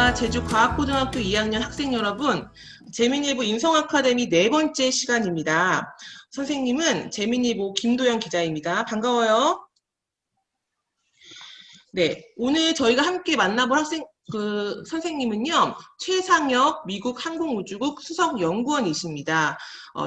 반갑습니다. 제주과학고등학교 2학년 학생 여러분, 재민일보 인성아카데미 4번째 시간입니다. 선생님은 재민일보 김도영 기자입니다. 반가워요. 네, 오늘 저희가 함께 만나볼 선생님은요, 최상혁 미국 항공우주국 수석연구원이십니다.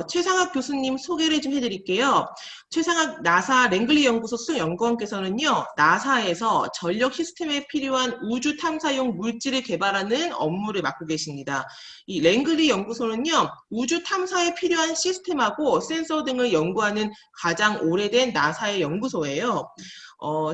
최상혁 교수님 소개를 좀 해드릴게요. 최상혁 나사 랭글리 연구소 수석연구원께서는요, 나사에서 전력 시스템에 필요한 우주 탐사용 물질을 개발하는 업무를 맡고 계십니다. 이 랭글리 연구소는요, 우주 탐사에 필요한 시스템하고 센서 등을 연구하는 가장 오래된 나사의 연구소예요.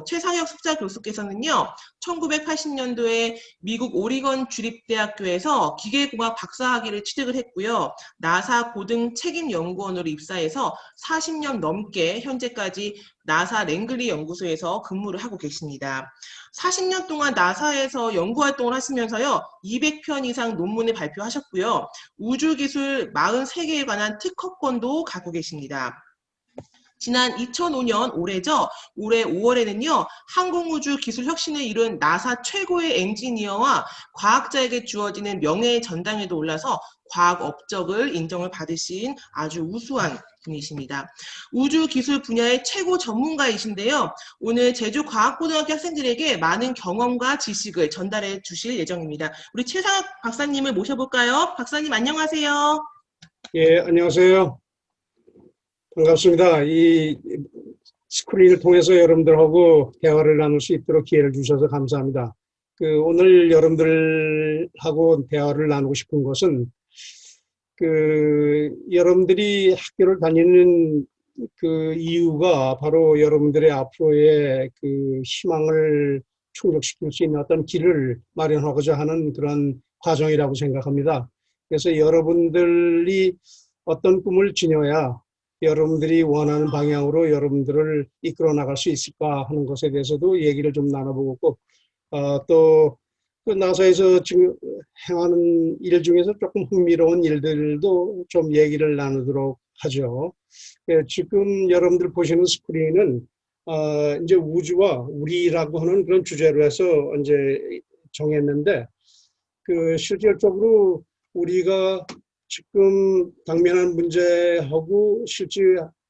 최상혁 석좌 교수께서는요, 1980년도에 미국 오리건 주립대학교에서 기계공학 박사학위를 취득을 했고요. 나사 고등 책임연구원으로 입사해서 40년 넘게 현재까지 나사 랭글리 연구소에서 근무를 하고 계십니다. 40년 동안 나사에서 연구활동을 하시면서요, 200편 이상 논문을 발표하셨고요. 우주기술 43개에 관한 특허권도 갖고 계십니다. 지난 2005년 올해죠. 올해 5월에는요. 항공우주 기술 혁신을 이룬 나사 최고의 엔지니어와 과학자에게 주어지는 명예의 전당에도 올라서 과학 업적을 인정을 받으신 아주 우수한 분이십니다. 우주 기술 분야의 최고 전문가이신데요. 오늘 제주과학고등학교 학생들에게 많은 경험과 지식을 전달해 주실 예정입니다. 우리 최상혁 박사님을 모셔볼까요? 박사님 안녕하세요. 예, 안녕하세요. 반갑습니다. 이 스크린을 통해서 여러분들하고 대화를 나눌 수 있도록 기회를 주셔서 감사합니다. 오늘 여러분들하고 대화를 나누고 싶은 것은 여러분들이 학교를 다니는 이유가 바로 여러분들의 앞으로의 희망을 충족시킬 수 있는 어떤 길을 마련하고자 하는 그런 과정이라고 생각합니다. 그래서 여러분들이 어떤 꿈을 지녀야 여러분들이 원하는 방향으로 여러분들을 이끌어 나갈 수 있을까 하는 것에 대해서도 얘기를 좀 나눠보고, 또 나사에서 지금 행하는 일 중에서 조금 흥미로운 일들도 좀 얘기를 나누도록 하죠. 지금 여러분들 보시는 스크린은 이제 우주와 우리라고 하는 그런 주제로 해서 이제 정했는데, 실질적으로 우리가 지금 당면한 문제하고 실제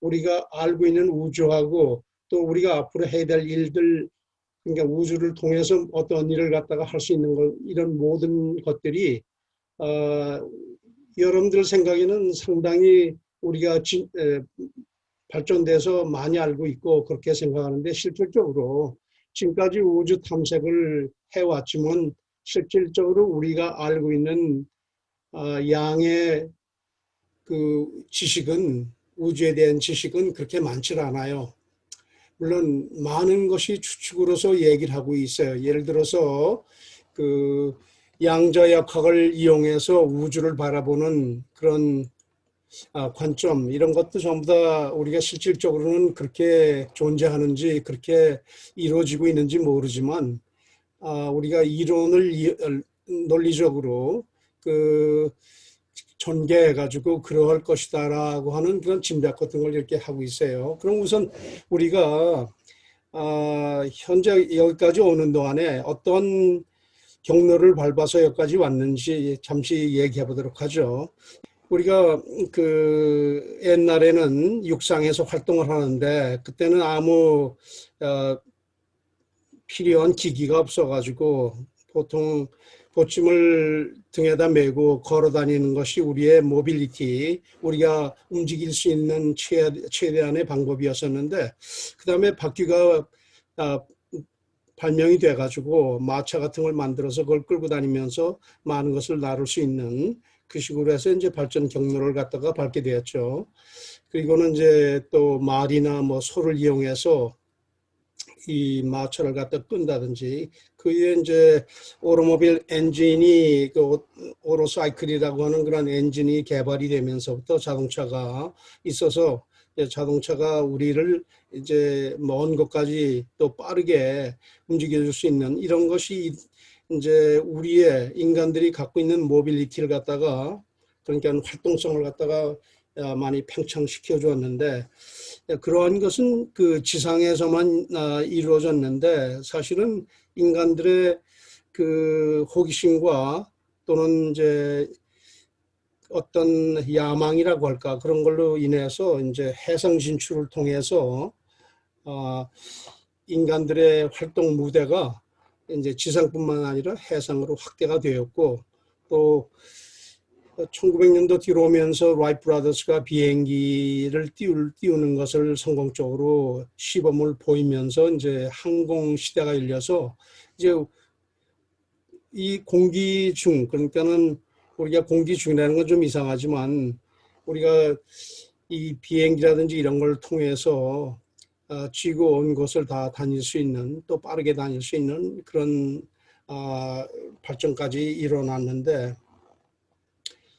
우리가 알고 있는 우주하고 또 우리가 앞으로 해야 될 일들, 그러니까 우주를 통해서 어떤 일을 갖다가 할 수 있는 것, 이런 모든 것들이 여러분들 생각에는 상당히 우리가 발전돼서 많이 알고 있고 그렇게 생각하는데, 실질적으로 지금까지 우주 탐색을 해왔지만 실질적으로 우리가 알고 있는 양의 지식은, 우주에 대한 지식은 그렇게 많지 않아요. 물론 많은 것이 추측으로서 얘기를 하고 있어요. 예를 들어서 양자역학을 이용해서 우주를 바라보는 그런 관점, 이런 것도 전부 다 우리가 실질적으로는 그렇게 존재하는지 그렇게 이루어지고 있는지 모르지만, 우리가 이론을 논리적으로 전개해가지고 그러할 것이다라고 하는 그런 짐작 같은 걸 이렇게 하고 있어요. 그럼 우선 우리가 현재 여기까지 오는 동안에 어떤 경로를 밟아서 여기까지 왔는지 잠시 얘기해 보도록 하죠. 우리가 옛날에는 육상에서 활동을 하는데 그때는 아무 필요한 기기가 없어가지고 보통 보침을 등에다 메고 걸어 다니는 것이 우리의 모빌리티, 우리가 움직일 수 있는 최대한의 방법이었었는데, 그 다음에 바퀴가 발명이 돼가지고 마차 같은 걸 만들어서 그걸 끌고 다니면서 많은 것을 나눌 수 있는 그 식으로 해서 이제 발전 경로를 갖다가 밟게 되었죠. 그리고는 이제 또 말이나 소를 이용해서 이 마차를 갖다 끈다든지, 그에 이제 오토모빌 엔진이 오토사이클이라고 하는 그런 엔진이 개발이 되면서부터 자동차가 있어서 자동차가 우리를 이제 먼 곳까지 또 빠르게 움직여줄 수 있는 이런 것이 이제 우리의 인간들이 갖고 있는 모빌리티를 갖다가, 그러니까 활동성을 갖다가 많이 팽창시켜 주었는데, 그러한 것은 지상에서만 이루어졌는데 사실은 인간들의 그 호기심과 또는 이제 어떤 야망이라고 할까 그런 걸로 인해서 이제 해상 진출을 통해서 인간들의 활동 무대가 이제 지상뿐만 아니라 해상으로 확대가 되었고 또 1900년도 뒤로 오면서 라이트 브라더스가 비행기를 띄우는 것을 성공적으로 시범을 보이면서 이제 항공 시대가 열려서 이제 이 공기 중 그러니까는 우리가 공기 중이라는 건 좀 이상하지만 우리가 이 비행기라든지 이런 걸 통해서 지구 온 곳을 다 다닐 수 있는 또 빠르게 다닐 수 있는 그런 발전까지 일어났는데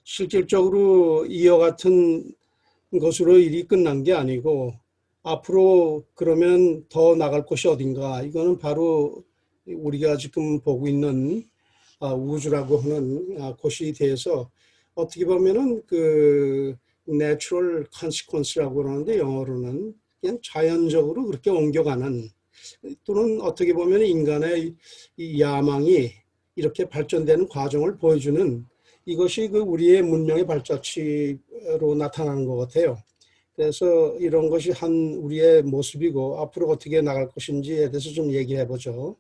실질적으로 이와 같은 것으로 일이 끝난 게 아니고 앞으로 그러면 더 나갈 곳이 어딘가 이거는 바로 우리가 지금 보고 있는 우주라고 하는 곳이 대해서 어떻게 보면은 그 natural consequence라고 그러는데 영어로는 그냥 자연적으로 그렇게 옮겨가는 또는 어떻게 보면 인간의 이 야망이 이렇게 발전되는 과정을 보여주는 이것이 그 우리의 문명의 발자취로 나타나는 것 같아요. 그래서 이런 것이 한 우리의 모습이고 앞으로 어떻게 나갈 것인지에 대해서 좀 얘기해 보죠.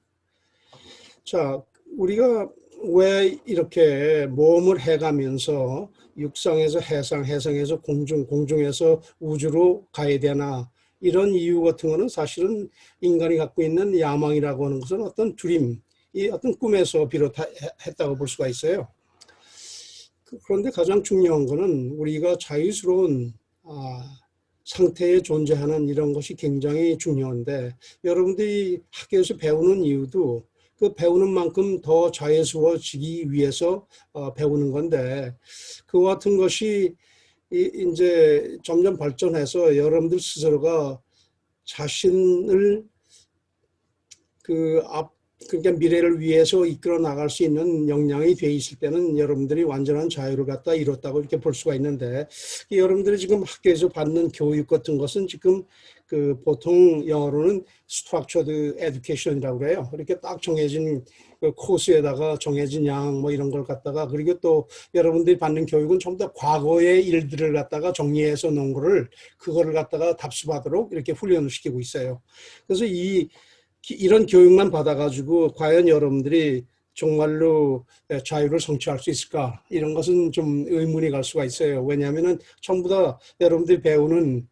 자, 우리가 왜 이렇게 모험을 해가면서 육상에서 해상, 해상에서 공중, 공중에서 우주로 가야 되나 이런 이유 같은 거는 사실은 인간이 갖고 있는 야망이라고 하는 것은 어떤 드림, 이 어떤 꿈에서 비롯했다고 볼 수가 있어요. 그런데 가장 중요한 거는 우리가 자유스러운 상태에 존재하는 이런 것이 굉장히 중요한데 여러분들이 학교에서 배우는 이유도 그 배우는 만큼 더 자유스러워지기 위해서 배우는 건데 그와 같은 것이 이제 점점 발전해서 여러분들 스스로가 자신을 그러니까 미래를 위해서 이끌어 나갈 수 있는 역량이 돼 있을 때는 여러분들이 완전한 자유를 갖다 이뤘다고 이렇게 볼 수가 있는데 여러분들이 지금 학교에서 받는 교육 같은 것은 지금 그 보통 영어로는 structured education이라고 그래요. 이렇게 딱 정해진 그 코스에다가 정해진 양 뭐 이런 걸 갖다가 그리고 또 여러분들이 받는 교육은 전부 다 과거의 일들을 갖다가 정리해서 놓은 거를 그거를 갖다가 답습하도록 이렇게 훈련을 시키고 있어요. 그래서 이런 교육만 받아가지고 과연 여러분들이 정말로 자유를 성취할 수 있을까? 이런 것은 좀 의문이 갈 수가 있어요. 왜냐하면은 전부 다 여러분들이 배우는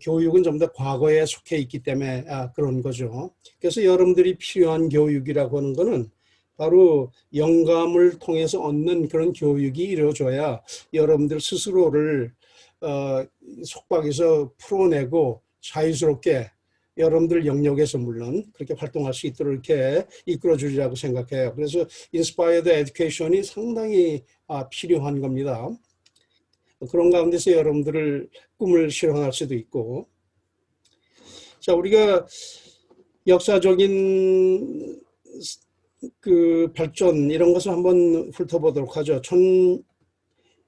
교육은 전부 다 과거에 속해 있기 때문에 그런 거죠. 그래서 여러분들이 필요한 교육이라고 하는 거는 바로 영감을 통해서 얻는 그런 교육이 이루어져야 여러분들 스스로를 속박에서 풀어내고 자유스럽게 여러분들 영역에서 물론 그렇게 활동할 수 있도록 이렇게 이끌어 주리라고 생각해요. 그래서 인스파이어드 에듀케이션이 상당히 필요한 겁니다. 그런 가운데서 여러분들을 꿈을 실현할 수도 있고. 자, 우리가 역사적인 그 발전 이런 것을 한번 훑어보도록 하죠.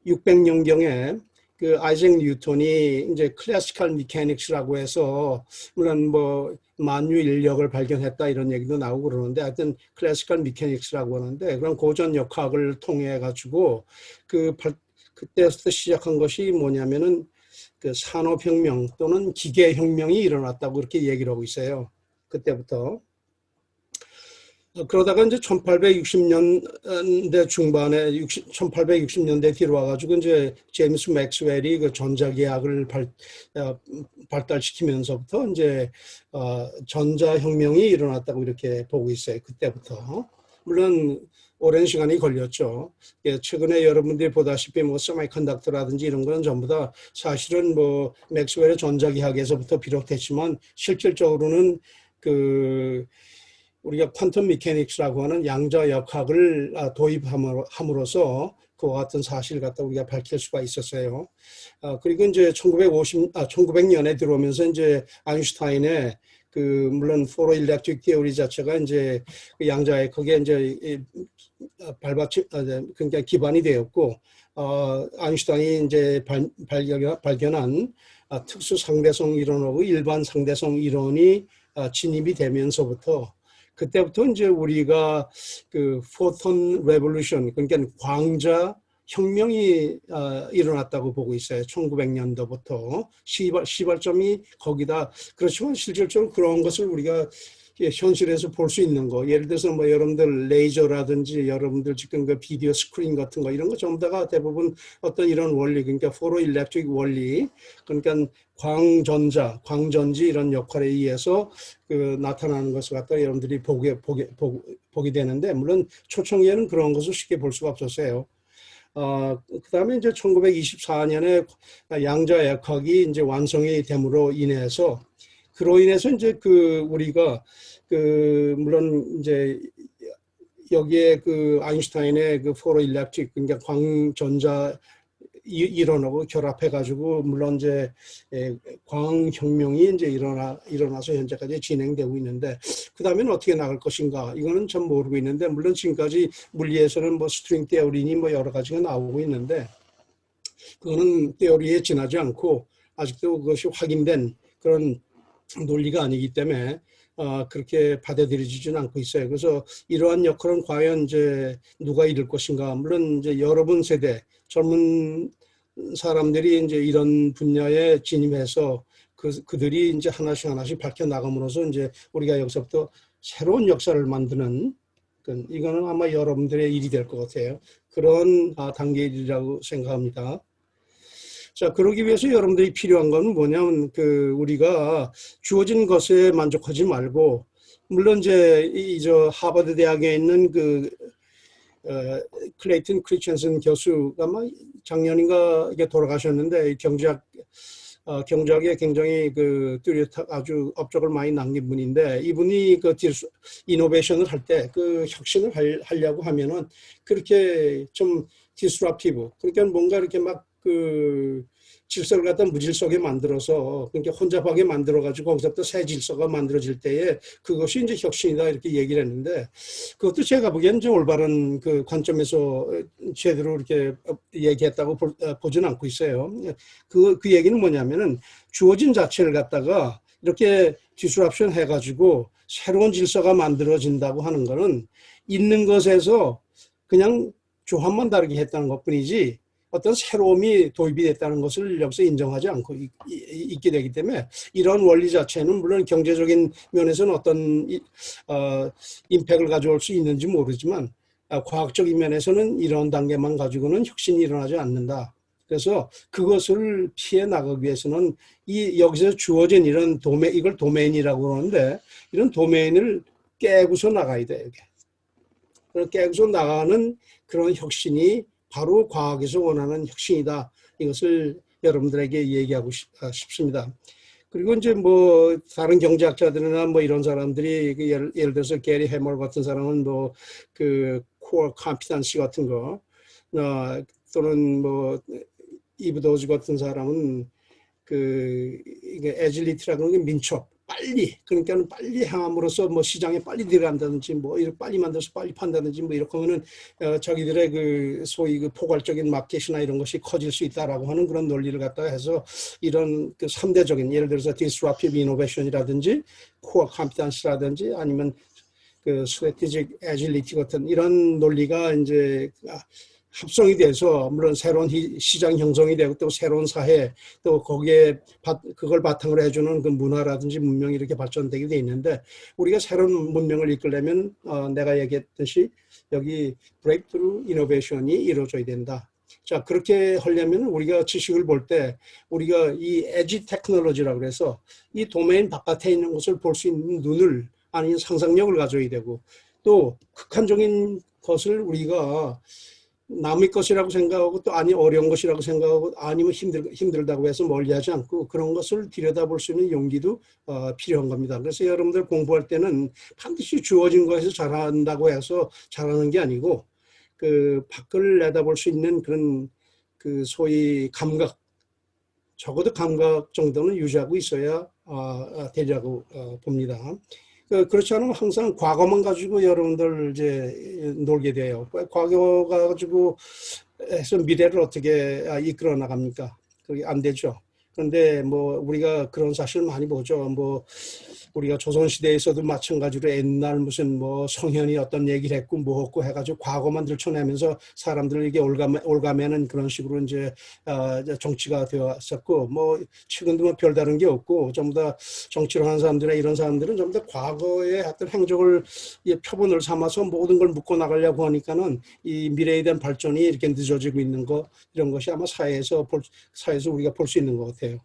1600년경에 그 아이작 뉴턴이 이제 클래시컬 미케닉스라고 해서 물론 뭐 만유 인력을 발견했다 이런 얘기도 나오고 그러는데 하여튼 클래시컬 미케닉스라고 하는데 그런 고전 역학을 통해 가지고 그때부터 시작한 것이 뭐냐면은 그 산업혁명 또는 기계혁명이 일어났다고 그렇게 얘기를 하고 있어요. 그때부터. 그러다가 이제 1860년대 중반에 1860년대 뒤로 와가지고 이제 제임스 맥스웰이 그 전자기학을 발달시키면서부터 이제 전자혁명이 일어났다고 이렇게 보고 있어요. 그때부터. 물론 오랜 시간이 걸렸죠. 최근에 여러분들이 보다시피 뭐 세미컨덕터라든지 이런 거는 전부 다 사실은 뭐 맥스웰의 전자기학에서부터 비롯했지만 실질적으로는 우리가 퀀텀 미케닉스라고 하는 양자역학을 도입함으로써 그와 같은 사실을 갖다 우리가 밝힐 수가 있었어요. 그리고 이제 1900년에 들어오면서 이제 아인슈타인의 물론 포로 일렉트릭 티오리 자체가 이제 양자역학에 이제 그러니까 기반이 되었고, 아인슈타인이 이제 발견한 특수 상대성 이론하고 일반 상대성 이론이 진입이 되면서부터 그때부터 이제 우리가 그 포톤 레볼루션, 그러니까 광자 혁명이 일어났다고 보고 있어요. 1900년도부터 시발점이 거기다. 그렇지만 실질적으로 그런 것을 우리가 현실에서 볼 수 있는 거, 예를 들어서 뭐 여러분들 레이저라든지 여러분들 지금 그 비디오 스크린 같은 거 이런 거 전부 다가 대부분 어떤 이런 원리, 그러니까 포로 일렉트릭 원리, 그러니까 광전지 이런 역할에 의해서 그 나타나는 것을 갖다 여러분들이 보게 되는데, 물론 초창기에는 그런 것을 쉽게 볼 수가 없었어요. 그 다음에 이제 1924년에 양자 역학이 이제 완성이 됨으로 인해서, 그로 인해서 이제 그 우리가 그 물론 이제 여기에 그 아인슈타인의 그 포로 일렉트릭, 그러니까 광전자 일어나고 결합해가지고 물론 이제 광혁명이 이제 일어나서 현재까지 진행되고 있는데, 그 다음에는 어떻게 나갈 것인가 이거는 참 모르고 있는데, 물론 지금까지 물리에서는 뭐 스트링 테오리니 뭐 여러 가지가 나오고 있는데, 그거는 테오리에 지나지 않고 아직도 그것이 확인된 그런 논리가 아니기 때문에 그렇게 받아들여지지는 않고 있어요. 그래서 이러한 역할은 과연 이제 누가 이룰 것인가. 물론 이제 여러분 세대 젊은 사람들이 이제 이런 분야에 진입해서 그들이 이제 하나씩 밝혀 나감으로써 이제 우리가 여기서부터 새로운 역사를 만드는, 이거는 아마 여러분들의 일이 될 것 같아요. 그런 단계이라고 생각합니다. 자, 그러기 위해서 여러분들이 필요한 건 뭐냐면, 우리가 주어진 것에 만족하지 말고, 물론 이제 저 하버드 대학에 있는 클레이튼 크리스천슨 교수가 아마 작년인가 이게 돌아가셨는데, 경제학에 굉장히 뚜렷한 아주 업적을 많이 남긴 분인데, 이분이 이노베이션을 할 때 혁신을 하려고 하면은 그렇게 좀 디스럽티브, 그러니까 뭔가 이렇게 막 질서를 갖다 무질서하게 만들어서, 그러니까 혼잡하게 만들어가지고 거기서부터 새 질서가 만들어질 때에 그것이 이제 혁신이다 이렇게 얘기를 했는데, 그것도 제가 보기에는 좀 올바른 그 관점에서 제대로 이렇게 얘기했다고 보지는 않고 있어요. 그 얘기는 뭐냐면은 주어진 자체를 갖다가 이렇게 디스럽션 해가지고 새로운 질서가 만들어진다고 하는 거는 있는 것에서 그냥 조합만 다르게 했다는 것뿐이지 어떤 새로움이 도입이 됐다는 것을 여기서 인정하지 않고 있게 되기 때문에, 이런 원리 자체는 물론 경제적인 면에서는 어떤 임팩트를 가져올 수 있는지 모르지만, 과학적인 면에서는 이런 단계만 가지고는 혁신이 일어나지 않는다. 그래서 그것을 피해 나가기 위해서는 여기서 주어진 이런 이걸 도메인이라고 그러는데, 이런 도메인을 깨고서 나가야 돼요. 깨고서 나가는 그런 혁신이 바로 과학에서 원하는 혁신이다. 이것을 여러분들에게 얘기하고 싶습니다. 그리고 이제 뭐 다른 경제학자들이나 뭐 이런 사람들이 예를 들어서 게리 해멀 같은 사람은 뭐 코어 컴피턴시 같은 거, 또는 뭐 이브 도즈 같은 사람은 이게 애질리티라고 하는 게 민첩, 그러니까 빨리 향함으로써 뭐 시장에 빨리 들어간다든지 뭐 이렇게 빨리 만들어서 빨리 판다든지 뭐 이렇게 하면은 자기들의 소위 포괄적인 마켓이나 이런 것이 커질 수 있다라고 하는 그런 논리를 갖다가 해서, 이런 3대적인 예를 들어서 disruptive innovation이라든지 코어 컴피턴시라든지 아니면 strategic agility 같은 이런 논리가 이제 합성이 돼서, 물론 새로운 시장 형성이 되고 또 새로운 사회, 또 거기에 그걸 바탕으로 해주는 그 문화라든지 문명이 이렇게 발전되게 돼 있는데, 우리가 새로운 문명을 이끌려면 내가 얘기했듯이 여기 브레이크트루 이노베이션이 이루어져야 된다. 자, 그렇게 하려면 우리가 지식을 볼 때 우리가 이 에지 테크놀로지라고 해서 이 도메인 바깥에 있는 것을 볼 수 있는 눈을, 아니면 상상력을 가져야 되고, 또 극한적인 것을 우리가 남의 것이라고 생각하고 또 어려운 것이라고 생각하고 아니면 힘들다고 해서 멀리하지 않고 그런 것을 들여다볼 수 있는 용기도 필요한 겁니다. 그래서 여러분들 공부할 때는 반드시 주어진 것에서 잘한다고 해서 잘하는 게 아니고, 밖을 내다볼 수 있는 그런 소위 감각, 적어도 감각 정도는 유지하고 있어야 되리라고 봅니다. 그렇지 않으면 항상 과거만 가지고 여러분들 이제 놀게 돼요. 과거 가지고 해서 미래를 어떻게 이끌어 나갑니까? 그게 안 되죠. 그런데 뭐 우리가 그런 사실 많이 보죠. 뭐 우리가 조선시대에서도 마찬가지로 옛날 무슨 뭐 성현이 어떤 얘기를 했고 뭐 했고 해가지고 과거만 들춰내면서 사람들에게 올가매는 그런 식으로 이제 정치가 되었었고, 뭐 최근도 뭐 별다른 게 없고 전부 다 정치를 하는 사람들이나 이런 사람들은 전부 다 과거의 어떤 행적을 표본을 삼아서 모든 걸 묶어 나가려고 하니까는 이 미래에 대한 발전이 이렇게 늦어지고 있는 거, 이런 것이 아마 사회에서 우리가 볼 수 있는 것 같아요.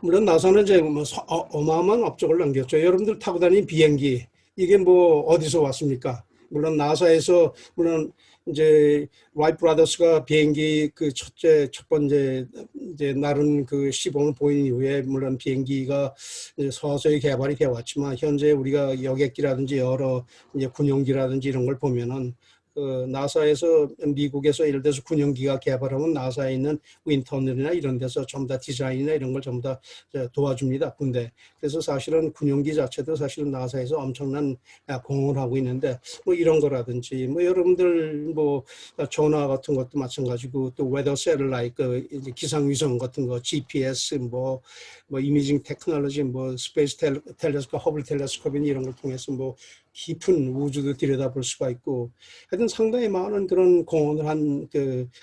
물론 나사는 이제 뭐 어마어마한 업적을 남겼죠. 여러분들 타고 다니는 비행기, 이게 뭐 어디서 왔습니까? 물론 나사에서, 물론 이제 라이트 브라더스가 비행기 그 첫 번째 이제 날은 그 시범을 보인 이후에 물론 비행기가 이제 서서히 개발이 되어 왔지만, 현재 우리가 여객기라든지 여러 이제 군용기라든지 이런 걸 보면은 그 나사에서, 미국에서 예를 들어서 군용기가 개발하면 나사에 있는 윈터널이나 이런 데서 전부 다 디자인이나 이런 걸 전부 다 도와줍니다, 군대. 그래서 사실은 군용기 자체도 사실은 나사에서 엄청난 공헌을 하고 있는데, 뭐 이런 거라든지 뭐 여러분들 뭐 전화 같은 것도 마찬가지고, 또 웨더 세틀라이트 그 이제 기상위성 같은 거, GPS 뭐 이미징 테크놀로지, 뭐 스페이스 텔레스코프, 허블 텔레스코프니 이런 걸 통해서 뭐 깊은 우주도 들여다볼 수가 있고, 하여튼 상당히 많은 그런 공헌을 한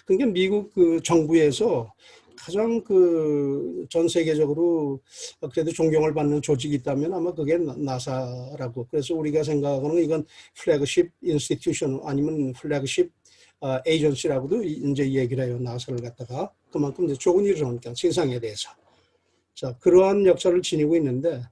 그러니까 미국 그 정부에서 가장 그 전 세계적으로 그래도 존경을 받는 조직이 있다면 아마 그게 나사라고. 그래서 우리가 생각하는 이건 플래그십 인스티튜션 아니면 플래그십 에이전시라고도 이제 얘기를 해요. 나사를 갖다가 그만큼 이제 좋은 일을 하니까 세상에 대해서. 자, 그러한 역사를 지니고 있는데,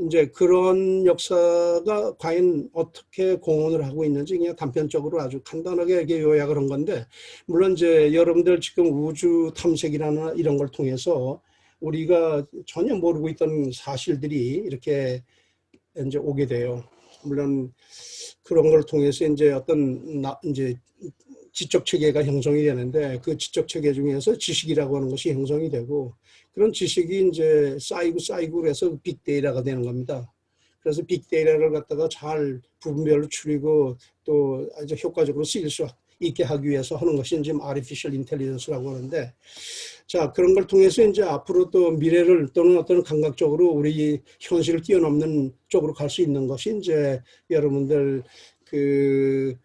이제 그런 역사가 과연 어떻게 공헌을 하고 있는지 그냥 단편적으로 아주 간단하게 이렇게 요약을 한 건데, 물론 이제 여러분들 지금 우주 탐색이라는 이런 걸 통해서 우리가 전혀 모르고 있던 사실들이 이렇게 이제 오게 돼요. 물론 그런 걸 통해서 이제 어떤 이제 지적 체계가 형성이 되는데, 그 지적 체계 중에서 지식이라고 하는 것이 형성이 되고, 그런 지식이 이제 쌓이고 그래서 빅데이터가 되는 겁니다. 그래서 빅데이터를 갖다가 잘 부분별로 추리고 또 아주 효과적으로 쓰일 수 있게 하기 위해서 하는 것이 지금 artificial intelligence라고 하는데, 자, 그런 걸 통해서 이제 앞으로 또 미래를 또는 어떤 감각적으로 우리 현실을 뛰어넘는 쪽으로 갈 수 있는 것이 이제 여러분들 그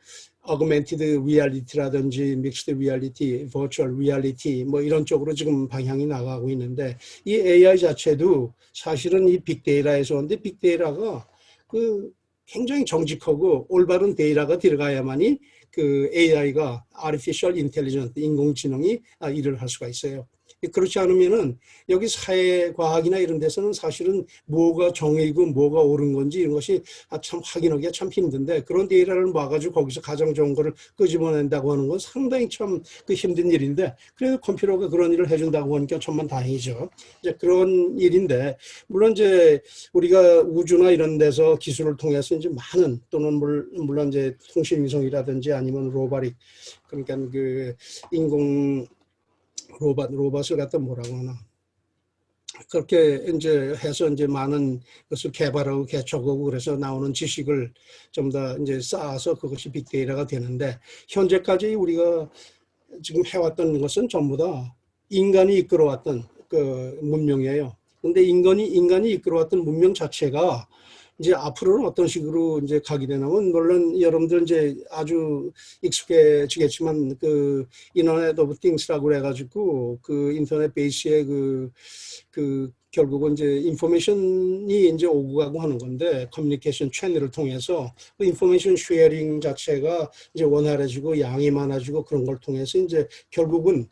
어그멘티드 리얼리티라든지 믹스드 리얼리티, 버추얼 리얼리티 뭐 이런 쪽으로 지금 방향이 나가고 있는데, 이 AI 자체도 사실은 이 빅데이터에서 오는데, 빅데이터가 그 굉장히 정직하고 올바른 데이터가 들어가야만이 그 AI가 artificial intelligence, 인공지능이 일을 할 수가 있어요. 그렇지 않으면은 여기 사회과학이나 이런 데서는 사실은 뭐가 정의고 뭐가 옳은 건지 이런 것이 참 확인하기가 참 힘든데, 그런 데이터를 모아가지고 거기서 가장 좋은 거를 끄집어낸다고 하는 건 상당히 참 그 힘든 일인데, 그래도 컴퓨터가 그런 일을 해준다고 하니까 천만 다행이죠. 이제 그런 일인데, 물론 이제 우리가 우주나 이런 데서 기술을 통해서 이제 많은, 또는 물론 이제 통신위성이라든지 아니면 로보틱, 그러니까 그 인공 로봇을 갖다 뭐라고 하나, 그렇게 이제 해서 이제 많은 것을 개발하고 개척하고 그래서 나오는 지식을 좀 더 이제 쌓아서 그것이 빅데이터가 되는데, 현재까지 우리가 지금 해왔던 것은 전부 다 인간이 이끌어왔던 그 문명이에요. 근데 인간이 이끌어왔던 문명 자체가 이제 앞으로는 어떤 식으로 이제 가게 되냐면, 물론 여러분들 이제 아주 익숙해지겠지만 그 인터넷 오브 띵스라고 해가지고 그 인터넷 베이스의 그 결국은 이제 인포메이션이 이제 오고 가고 하는 건데, 커뮤니케이션 채널을 통해서 그 인포메이션 쉐어링 자체가 이제 원활해지고 양이 많아지고, 그런 걸 통해서 이제 결국은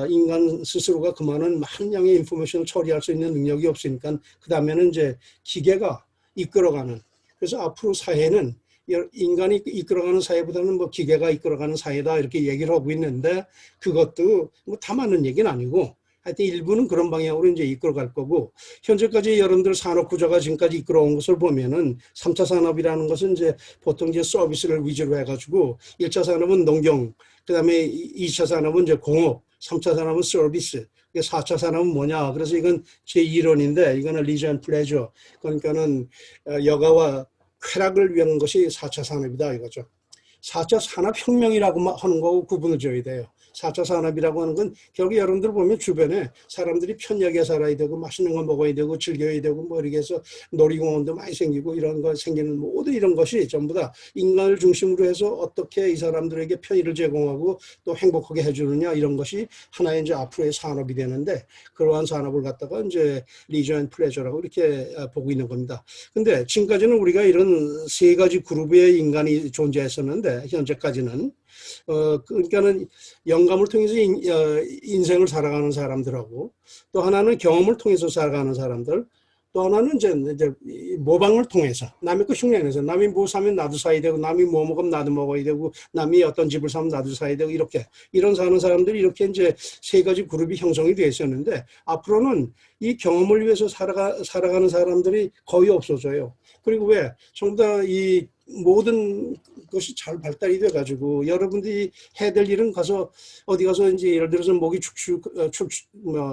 인간 스스로가 그만한 많은 양의 인포메이션을 처리할 수 있는 능력이 없으니까 그 다음에는 이제 기계가 이끌어가는, 그래서 앞으로 사회는 인간이 이끌어가는 사회보다는 뭐 기계가 이끌어가는 사회다 이렇게 얘기를 하고 있는데, 그것도 뭐 다 맞는 얘기는 아니고 하여튼 일부는 그런 방향으로 이제 이끌어갈 거고, 현재까지 여러분들 산업 구조가 지금까지 이끌어온 것을 보면은 3차 산업이라는 것은 이제 보통 이제 서비스를 위주로 해가지고 1차 산업은 농경, 그 다음에 2차 산업은 이제 공업, 3차 산업은 서비스, 4차 산업은 뭐냐. 그래서 이건 제 이론인데, 이거는 리저 앤 플레저, 그러니까는 여가와 쾌락을 위한 것이 4차 산업이다 이거죠. 4차 산업혁명이라고 하는 거고 구분을 줘야 돼요. 4차 산업이라고 하는 건 결국 여러분들 보면 주변에 사람들이 편하게 살아야 되고 맛있는 거 먹어야 되고 즐겨야 되고 뭐 이렇게 해서 놀이공원도 많이 생기고 이런 거 생기는 모든 이런 것이 전부 다 인간을 중심으로 해서 어떻게 이 사람들에게 편의를 제공하고 또 행복하게 해주느냐 이런 것이 하나의 이제 앞으로의 산업이 되는데 그러한 산업을 갖다가 이제 리저 앤 플레저라고 이렇게 보고 있는 겁니다. 근데 지금까지는 우리가 이런 세 가지 그룹의 인간이 존재했었는데 현재까지는 그러니까는 영감을 통해서 인생을 살아가는 사람들하고 또 하나는 경험을 통해서 살아가는 사람들 또 하나는 이제 모방을 통해서 남의 거 흉내내서 남이 뭐 사면 나도 사야 되고 남이 뭐 먹으면 나도 먹어야 되고 남이 어떤 집을 사면 나도 사야 되고 이렇게 이런 사는 사람들이 이렇게 이제 세 가지 그룹이 형성이 되어 있었는데 앞으로는 이 경험을 위해서 살아가는 사람들이 거의 없어져요. 그리고 왜 전부 다 이 모든 것이 잘 발달이 돼가지고 여러분들이 해야 될 일은 가서 어디 가서 이제 예를 들어서 목이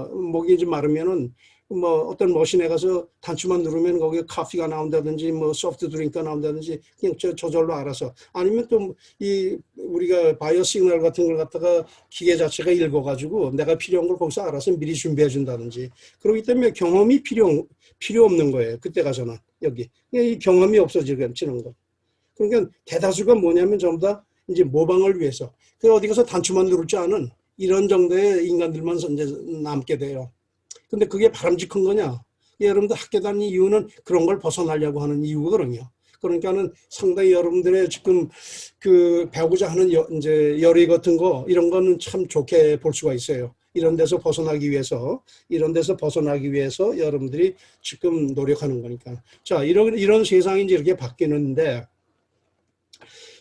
목이 이제 마르면은 뭐 어떤 머신에 가서 단추만 누르면 거기에 커피가 나온다든지 뭐 소프트 드링크가 나온다든지 그냥 저절로 알아서 아니면 또 이 우리가 바이오 시그널 같은 걸 갖다가 기계 자체가 읽어가지고 내가 필요한 걸 거기서 알아서 미리 준비해 준다든지 그렇기 때문에 경험이 필요 없는 거예요. 그때 가서는 여기 이 경험이 없어지는 거. 그러니까 대다수가 뭐냐면 전부 다 이제 모방을 위해서 그 어디 가서 단추만 누를 줄 아는 이런 정도의 인간들만 이제 남게 돼요. 근데 그게 바람직한 거냐? 여러분들 학교 다니는 이유는 그런 걸 벗어나려고 하는 이유거든요. 그러니까는 상당히 여러분들의 지금 그 배우고자 하는 이제 열의 같은 거 이런 거는 참 좋게 볼 수가 있어요. 이런 데서 벗어나기 위해서 여러분들이 지금 노력하는 거니까. 자, 이런 세상이 이제 이렇게 바뀌는데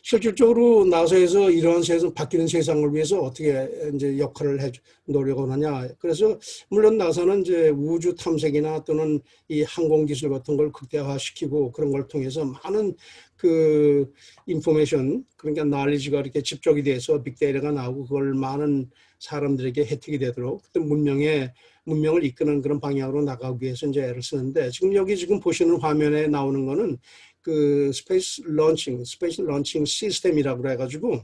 실질적으로 나사에서 이러한 세상, 바뀌는 세상을 위해서 어떻게 이제 역할을 노력을 하냐. 그래서 물론 나사는 이제 우주 탐색이나 또는 이 항공 기술 같은 걸 극대화시키고 그런 걸 통해서 많은 그 인포메이션, 그러니까 날리지가 이렇게 집적이 돼서 빅데이터가 나오고 그걸 많은 사람들에게 혜택이 되도록 또 문명을 이끄는 그런 방향으로 나가기 위해서 이제 애를 쓰는데 지금 보시는 화면에 나오는 거는 그 스페이스 런칭 시스템이라고 해가지고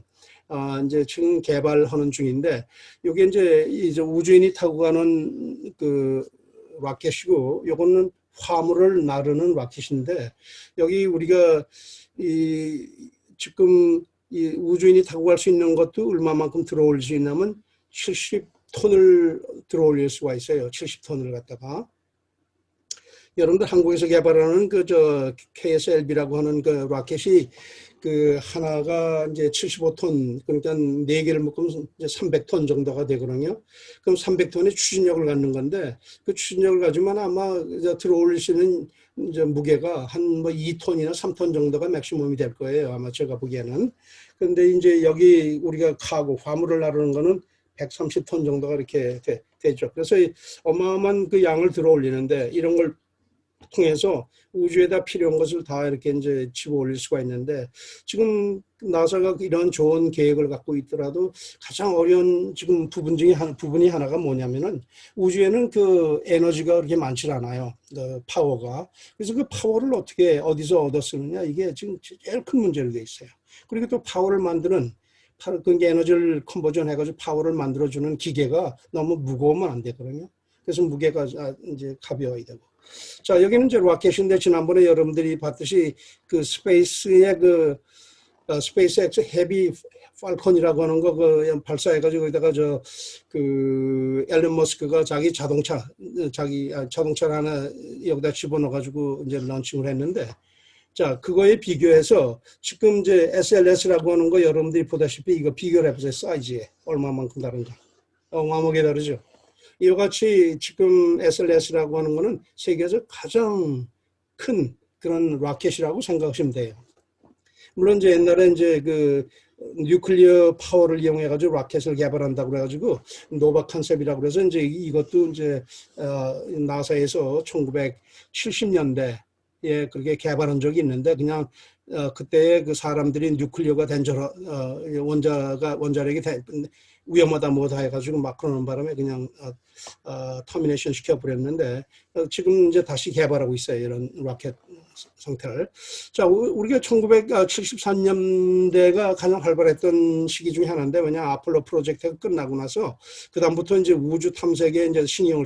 이제 지금 개발하는 중인데 이게 이제 우주인이 타고 가는 그 로켓이고 요거는 화물을 나르는 로켓인데 여기 우리가 지금 이 우주인이 타고 갈 수 있는 것도 얼마만큼 들어올 수 있냐면 70톤을 들어올릴 수가 있어요. 70톤을 갖다가. 여러분들 한국에서 개발하는 KSLB라고 하는 그 로켓이 그 하나가 이제 75톤, 그러니까 4개를 묶으면 이제 300톤 정도가 되거든요. 그럼 300톤의 추진력을 갖는 건데 그 추진력을 가지면 아마 들어올릴 수 있는 이제 무게가 한 뭐 2톤이나 3톤 정도가 맥시멈이 될 거예요. 아마 제가 보기에는. 그런데 이제 여기 우리가 화물을 나르는 거는 130톤 정도가 이렇게 되죠. 그래서 어마어마한 그 양을 들어올리는데 이런 걸 통해서 우주에다 필요한 것을 다 이렇게 이제 집어 올릴 수가 있는데 지금 나사가 이런 좋은 계획을 갖고 있더라도 가장 어려운 지금 부분이 하나가 뭐냐면은 우주에는 그 에너지가 그렇게 많지 않아요. 그 파워가. 그래서 그 파워를 어디서 얻어 쓰느냐 이게 지금 제일 큰 문제로 돼 있어요. 그리고 또 파워를 만드는 그게 에너지를 컨버전 해가지고 파워를 만들어주는 기계가 너무 무거우면 안 되거든요. 그래서 무게가 이제 가벼워야 되고. 자, 여기는 이제 로켓인데 지난번에 여러분들이 봤듯이 그 스페이스의 스페이스X 헤비 팔콘이라고 하는 거 발사해가지고 거기다가 앨런 머스크가 자기 자동차를 하나 여기다 집어넣어가지고 이제 런칭을 했는데 자, 그거에 비교해서 지금 이제 SLS라고 하는 거 여러분들이 보다시피 이거 비교를 해보세요. 사이즈에 얼마만큼 다른가. 어마어마하게 다르죠. 이와 같이 지금 SLS라고 하는 거는 세계에서 가장 큰 그런 로켓이라고 생각하시면 돼요. 물론 이제 옛날에 이제 그 뉴클리어 파워를 이용해 가지고 로켓을 개발한다고 그래 가지고 노바 컨셉이라고 그래서 이제 이것도 이제 나사에서 1970년대에 그렇게 개발한 적이 있는데 그냥 그때 그 사람들이 뉴클리어가 원자력이 위험하다 뭐다 해가지고 막 그러는 바람에 그냥 터미네이션 시켜버렸는데 지금 이제 다시 개발하고 있어요. 이런 로켓 상태를. 자, 우리가 1973년대가 가장 활발했던 시기 중에 하나인데 왜냐 아폴로 프로젝트가 끝나고 나서 그 다음부터 이제 우주 탐색에 이제 신경을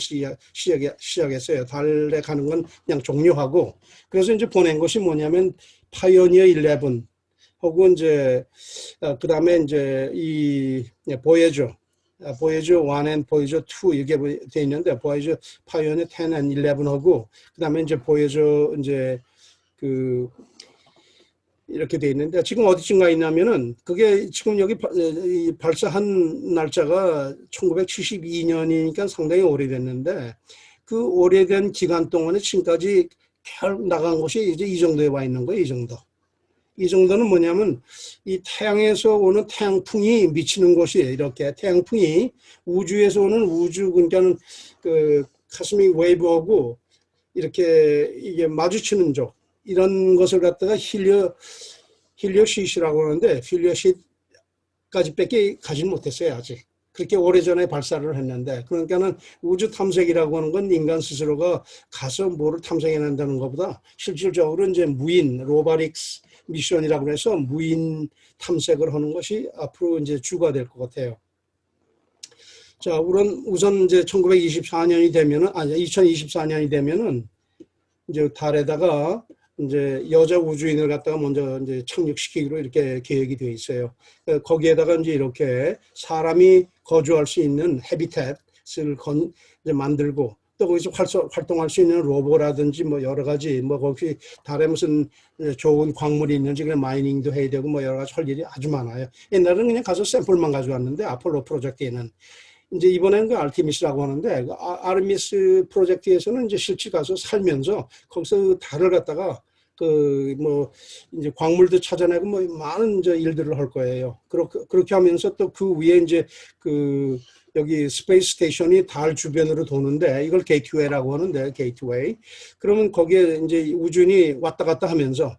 시작했어요. 달에 가는 건 그냥 종료하고 그래서 이제 보낸 것이 뭐냐면 파이오니어 11 혹은 이제 그 다음에 이제 이 보예저 1 and 보예저 2 이게 돼 있는데 보예저 파이오니어 10 and 11하고 그 다음에 이제 보예저 이제 그 이렇게 돼 있는데 지금 어디쯤 가 있냐면은 그게 지금 여기 발사한 날짜가 1972년이니까 상당히 오래됐는데 그 오래된 기간 동안에 지금까지 나간 것이 이제 이 정도에 와 있는 거예요. 이 정도. 이 정도는 뭐냐면 이 태양에서 오는 태양풍이 미치는 곳이에요. 이렇게 태양풍이 우주에서 오는 우주 그러니까는 그 카스믹 웨이브하고 이렇게 이게 마주치는 쪽 이런 것을 갖다가 힐리오시스라고 하는데 힐리오시스까지밖에 가지는 못했어요. 아직. 그렇게 오래전에 발사를 했는데 그러니까는 우주 탐색이라고 하는 건 인간 스스로가 가서 뭐를 탐색해낸다는 것보다 실질적으로 이제 무인 로보틱스 미션이라고 해서 무인 탐색을 하는 것이 앞으로 이제 주가 될 것 같아요. 자, 우선 이제 1924년이 되면은, 2024년이 되면은 이제 달에다가 이제 여자 우주인을 갖다가 먼저 이제 착륙시키기로 이렇게 계획이 되어 있어요. 거기에다가 이제 이렇게 사람이 거주할 수 있는 헤비텟을 이제 만들고 또 거기서 활동할 수 있는 로보라든지 뭐 여러 가지 뭐 거기 달에 무슨 좋은 광물이 있는지 그냥 마이닝도 해야 되고 뭐 여러 가지 할 일이 아주 많아요. 옛날에는 그냥 가서 샘플만 가져왔는데 아폴로 프로젝트에는 이제 이번에는 그 아르테미스라고 하는데 그 아르테미스 프로젝트에서는 이제 실제 가서 살면서 거기서 달을 갖다가 그 뭐 이제 광물도 찾아내고 뭐 많은 이제 일들을 할 거예요. 그렇게 하면서 또 그 위에 이제 그 여기 스페이스 스테이션이 달 주변으로 도는데 이걸 게이트웨이라고 하는데 게이트웨이. 그러면 거기에 이제 우주인이 왔다 갔다 하면서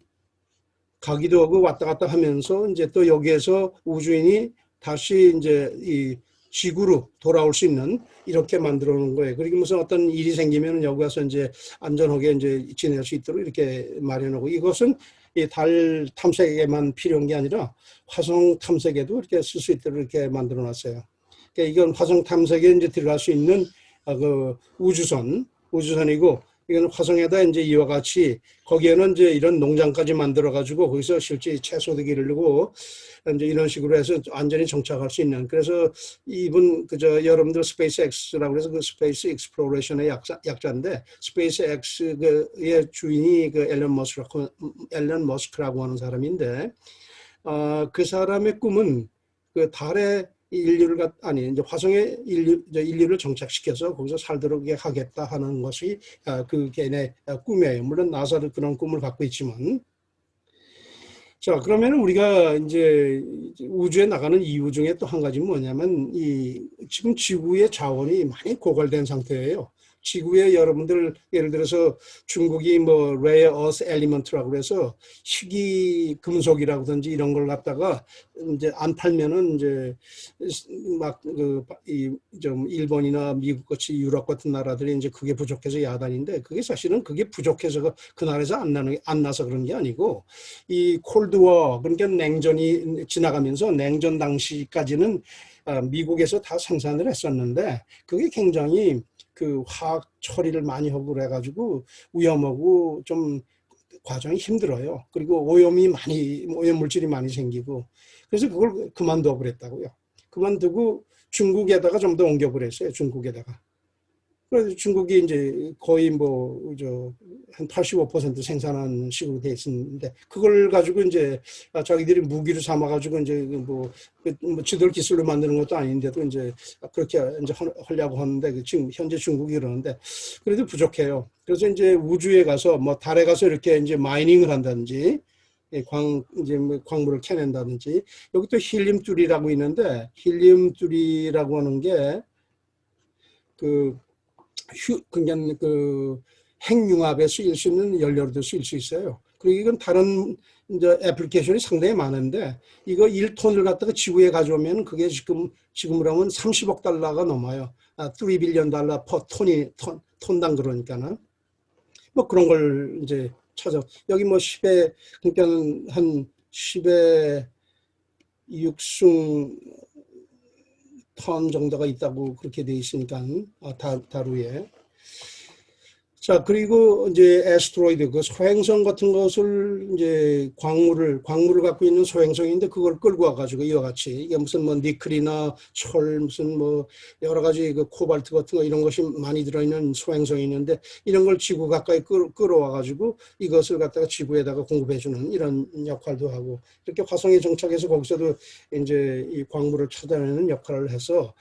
가기도 하고 왔다 갔다 하면서 이제 또 여기에서 우주인이 다시 이제 이 지구로 돌아올 수 있는 이렇게 만들어 놓은 거예요. 그리고 무슨 어떤 일이 생기면 여기 와서 이제 안전하게 이제 지낼 수 있도록 이렇게 마련하고 이것은 이 달 탐색에만 필요한 게 아니라 화성 탐색에도 이렇게 쓸 수 있도록 이렇게 만들어 놨어요. 그러니까 이건 화성 탐색에 이제 들어갈 수 있는 그 우주선이고 이건 화성에다 이제 이와 같이 거기에는 이제 이런 농장까지 만들어 가지고 거기서 실제 채소도 기르고 이제 이런 식으로 해서 완전히 정착할 수 있는 그래서 이분 그저 여러분들 스페이스 X라고 해서 그 스페이스 익스플로레이션의 약자인데 스페이스 X의 주인이 그 앨런 머스크라고 하는 사람인데 그 사람의 꿈은 그 달에 인류를 이제 화성에 인류를 정착시켜서 거기서 살도록 하겠다 하는 것이 그 개인의 꿈이에요. 물론 나사도 그런 꿈을 갖고 있지만, 자 그러면 우리가 이제 우주에 나가는 이유 중에 또 한 가지 뭐냐면 지금 지구의 자원이 많이 고갈된 상태예요. 지구에 여러분들 예를 들어서 중국이 뭐 rare earth element라고 해서 희귀 금속이라든지 이런 걸 갖다가 이제 안 팔면은 이제 막 좀 일본이나 미국 같이 유럽 같은 나라들이 이제 그게 부족해서 야단인데 그게 사실은 그게 부족해서 그 나라에서 안 나서 그런 게 아니고 이 콜드워 그러니까 냉전이 지나가면서 냉전 당시까지는 미국에서 다 생산을 했었는데 그게 굉장히 그 화학 처리를 많이 하고 그래가지고 위험하고 좀 과정이 힘들어요. 그리고 오염 물질이 많이 생기고 그래서 그걸 그만둬 버렸다고요. 그만두고 중국에다가 좀 더 옮겨버렸어요. 중국에다가. 그래서 중국이 이제 거의 한 85% 생산한 식으로 돼 있었는데 그걸 가지고 이제 자기들이 무기로 삼아가지고 이제 지들 기술로 만드는 것도 아닌데도 이제 그렇게 이제 하려고 하는데 지금 현재 중국이 그러는데 그래도 부족해요. 그래서 이제 우주에 가서 뭐 달에 가서 이렇게 이제 마이닝을 한다든지 이제 광물을 캐낸다든지 여기 또 힐륨 뚜리라고 있는데 힐륨 뚜리라고 하는 게 그냥 핵융합에 쓰일 수 있는 연료로도 쓰일 수 있어요. 그리고 이건 다른 이제 애플리케이션이 상당히 많은데 이거 1톤을 갖다가 지구에 가져오면 그게 지금으로 하면 30억 달러가 넘어요. 3 빌리언 달러 퍼 톤당 그러니까는 뭐 그런 걸 이제 찾아 여기 뭐 10에 그러니까 한 10에 6승 턴 정도가 있다고 그렇게 돼 있으니까 다루에. 자, 그리고 이제 애스트로이드, 그 소행성 같은 것을 이제 광물을 갖고 있는 소행성인데 그걸 끌고 와가지고 이와 같이 이게 무슨 뭐 니켈이나 철 무슨 뭐 여러 가지 그 코발트 같은 거 이런 것이 많이 들어있는 소행성이 있는데 이런 걸 지구 가까이 끌어와가지고 이것을 갖다가 지구에다가 공급해주는 이런 역할도 하고 이렇게 화성에 정착해서 거기서도 이제 이 광물을 찾아내는 역할을 해서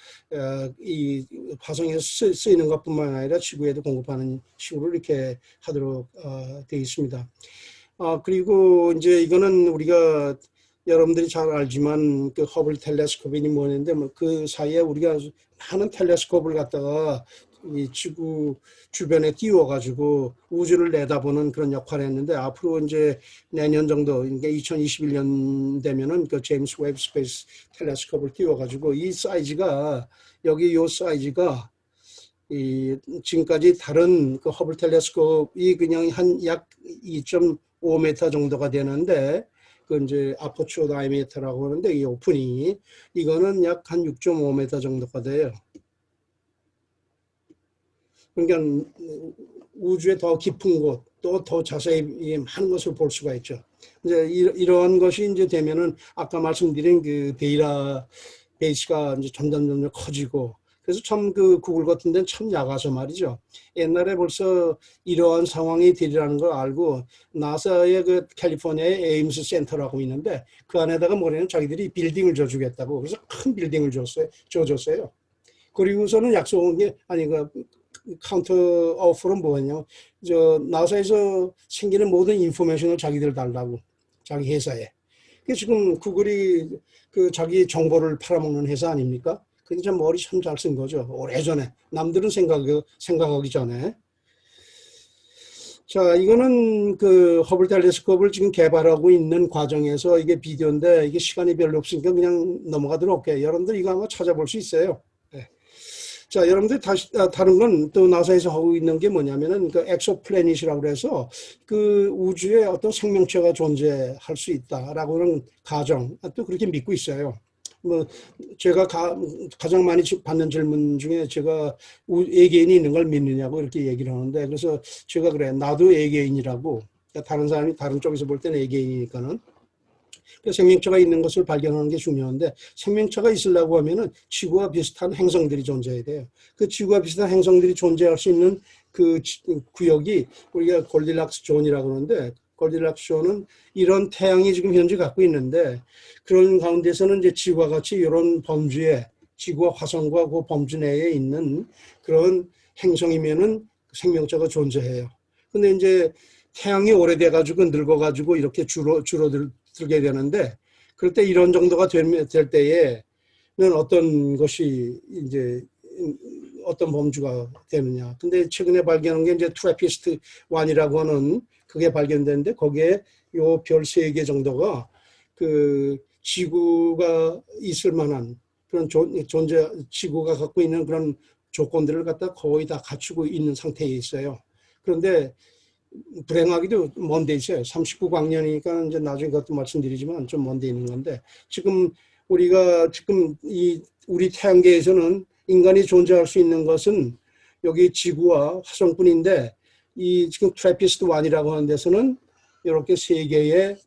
이 화성에서 쓰이는 것뿐만 아니라 지구에도 공급하는 식으로 이렇게 하도록 되어 있습니다. 그리고 이제 이거는 우리가 여러분들이 잘 알지만 그 허블 텔레스코프니 뭐였는데 그 사이에 우리가 많은 텔레스코프를 갖다가 이 지구 주변에 띄워가지고 우주를 내다보는 그런 역할을 했는데 앞으로 이제 내년 정도, 그러니까 2021년 되면은 그 제임스 웹 스페이스 텔레스코프를 띄워가지고 이 사이즈가 여기 요 사이즈가 이 지금까지 다른 그 허블 텔레스코프이 그냥 한 약 2.5m 정도가 되는데 그 이제 아퍼처 다이미터라고 하는데 이 오프닝이 이거는 약 한 6.5m 정도가 돼요. 그러니까 우주의 더 깊은 곳, 또 더 자세히 많은 것을 볼 수가 있죠. 이제 이러한 것이 이제 되면은 아까 말씀드린 그 데이터 베이스가 이제 점점 커지고 그래서 참 그 구글 같은 데는 참 약아서 말이죠. 옛날에 벌써 이러한 상황이 되리라는 걸 알고 나사의 그 캘리포니아의 에임스 센터라고 있는데 그 안에다가 뭐냐면 자기들이 빌딩을 줘주겠다고 그래서 큰 빌딩을 줘줬어요. 그리고서는 약속한 게 아니 그 카운터 오퍼는 뭐냐 저 나사에서 생기는 모든 인포메이션을 자기들 달라고 자기 회사에. 그 지금 구글이 그 자기 정보를 팔아먹는 회사 아닙니까? 그게 참 머리 참 잘 쓴 거죠. 오래전에 남들은 생각하기 전에. 자, 이거는 그 허블 텔레스코프를 지금 개발하고 있는 과정에서 이게 비디오인데 이게 시간이 별로 없으니까 그냥 넘어가도록 할게요. 여러분들 이거 한번 찾아볼 수 있어요. 네. 자, 여러분들 다른 건 또 나사에서 하고 있는 게 뭐냐면은 그 엑소플래닛이라고 그래서 그 우주에 어떤 생명체가 존재할 수 있다라고 하는 가정 또 그렇게 믿고 있어요. 뭐 제가 가장 많이 받는 질문 중에 제가 외계인이 있는 걸 믿느냐고 이렇게 얘기를 하는데 그래서 제가 그래 나도 외계인이라고 다른 사람이 다른 쪽에서 볼 때는 외계인이니까는 생명체가 있는 것을 발견하는 게 중요한데 생명체가 있으려고 하면은 지구와 비슷한 행성들이 존재해야 돼요. 그 지구와 비슷한 행성들이 존재할 수 있는 그 구역이 우리가 골디락스 존이라고 하는데 골디락스 존은 이런 태양이 지금 현재 갖고 있는데 그런 가운데서는 이제 지구와 같이 이런 범주에 지구와 화성과 그 범주 내에 있는 그런 행성이면은 생명체가 존재해요. 근데 이제 태양이 오래돼 가지고 늙어 가지고 이렇게 줄어들게 되는데 그럴 때 이런 정도가 될 때에는 어떤 것이 이제 어떤 범주가 되느냐. 근데 최근에 발견한 게 이제 트래피스트 1이라고 하는 그게 발견됐는데 거기에 요 별 3개 정도가 그 지구가 있을 만한 그런 지구가 갖고 있는 그런 조건들을 갖다 거의 다 갖추고 있는 상태에 있어요. 그런데 불행하기도 먼 데 있어요. 39광년이니까 이제 나중에 그것도 말씀드리지만 좀 먼 데 있는 건데 지금 우리가 지금 우리 태양계에서는 인간이 존재할 수 있는 것은 여기 지구와 화성뿐인데 이 지금 트래피스트 1이라고 하는 데서는 이렇게 3개의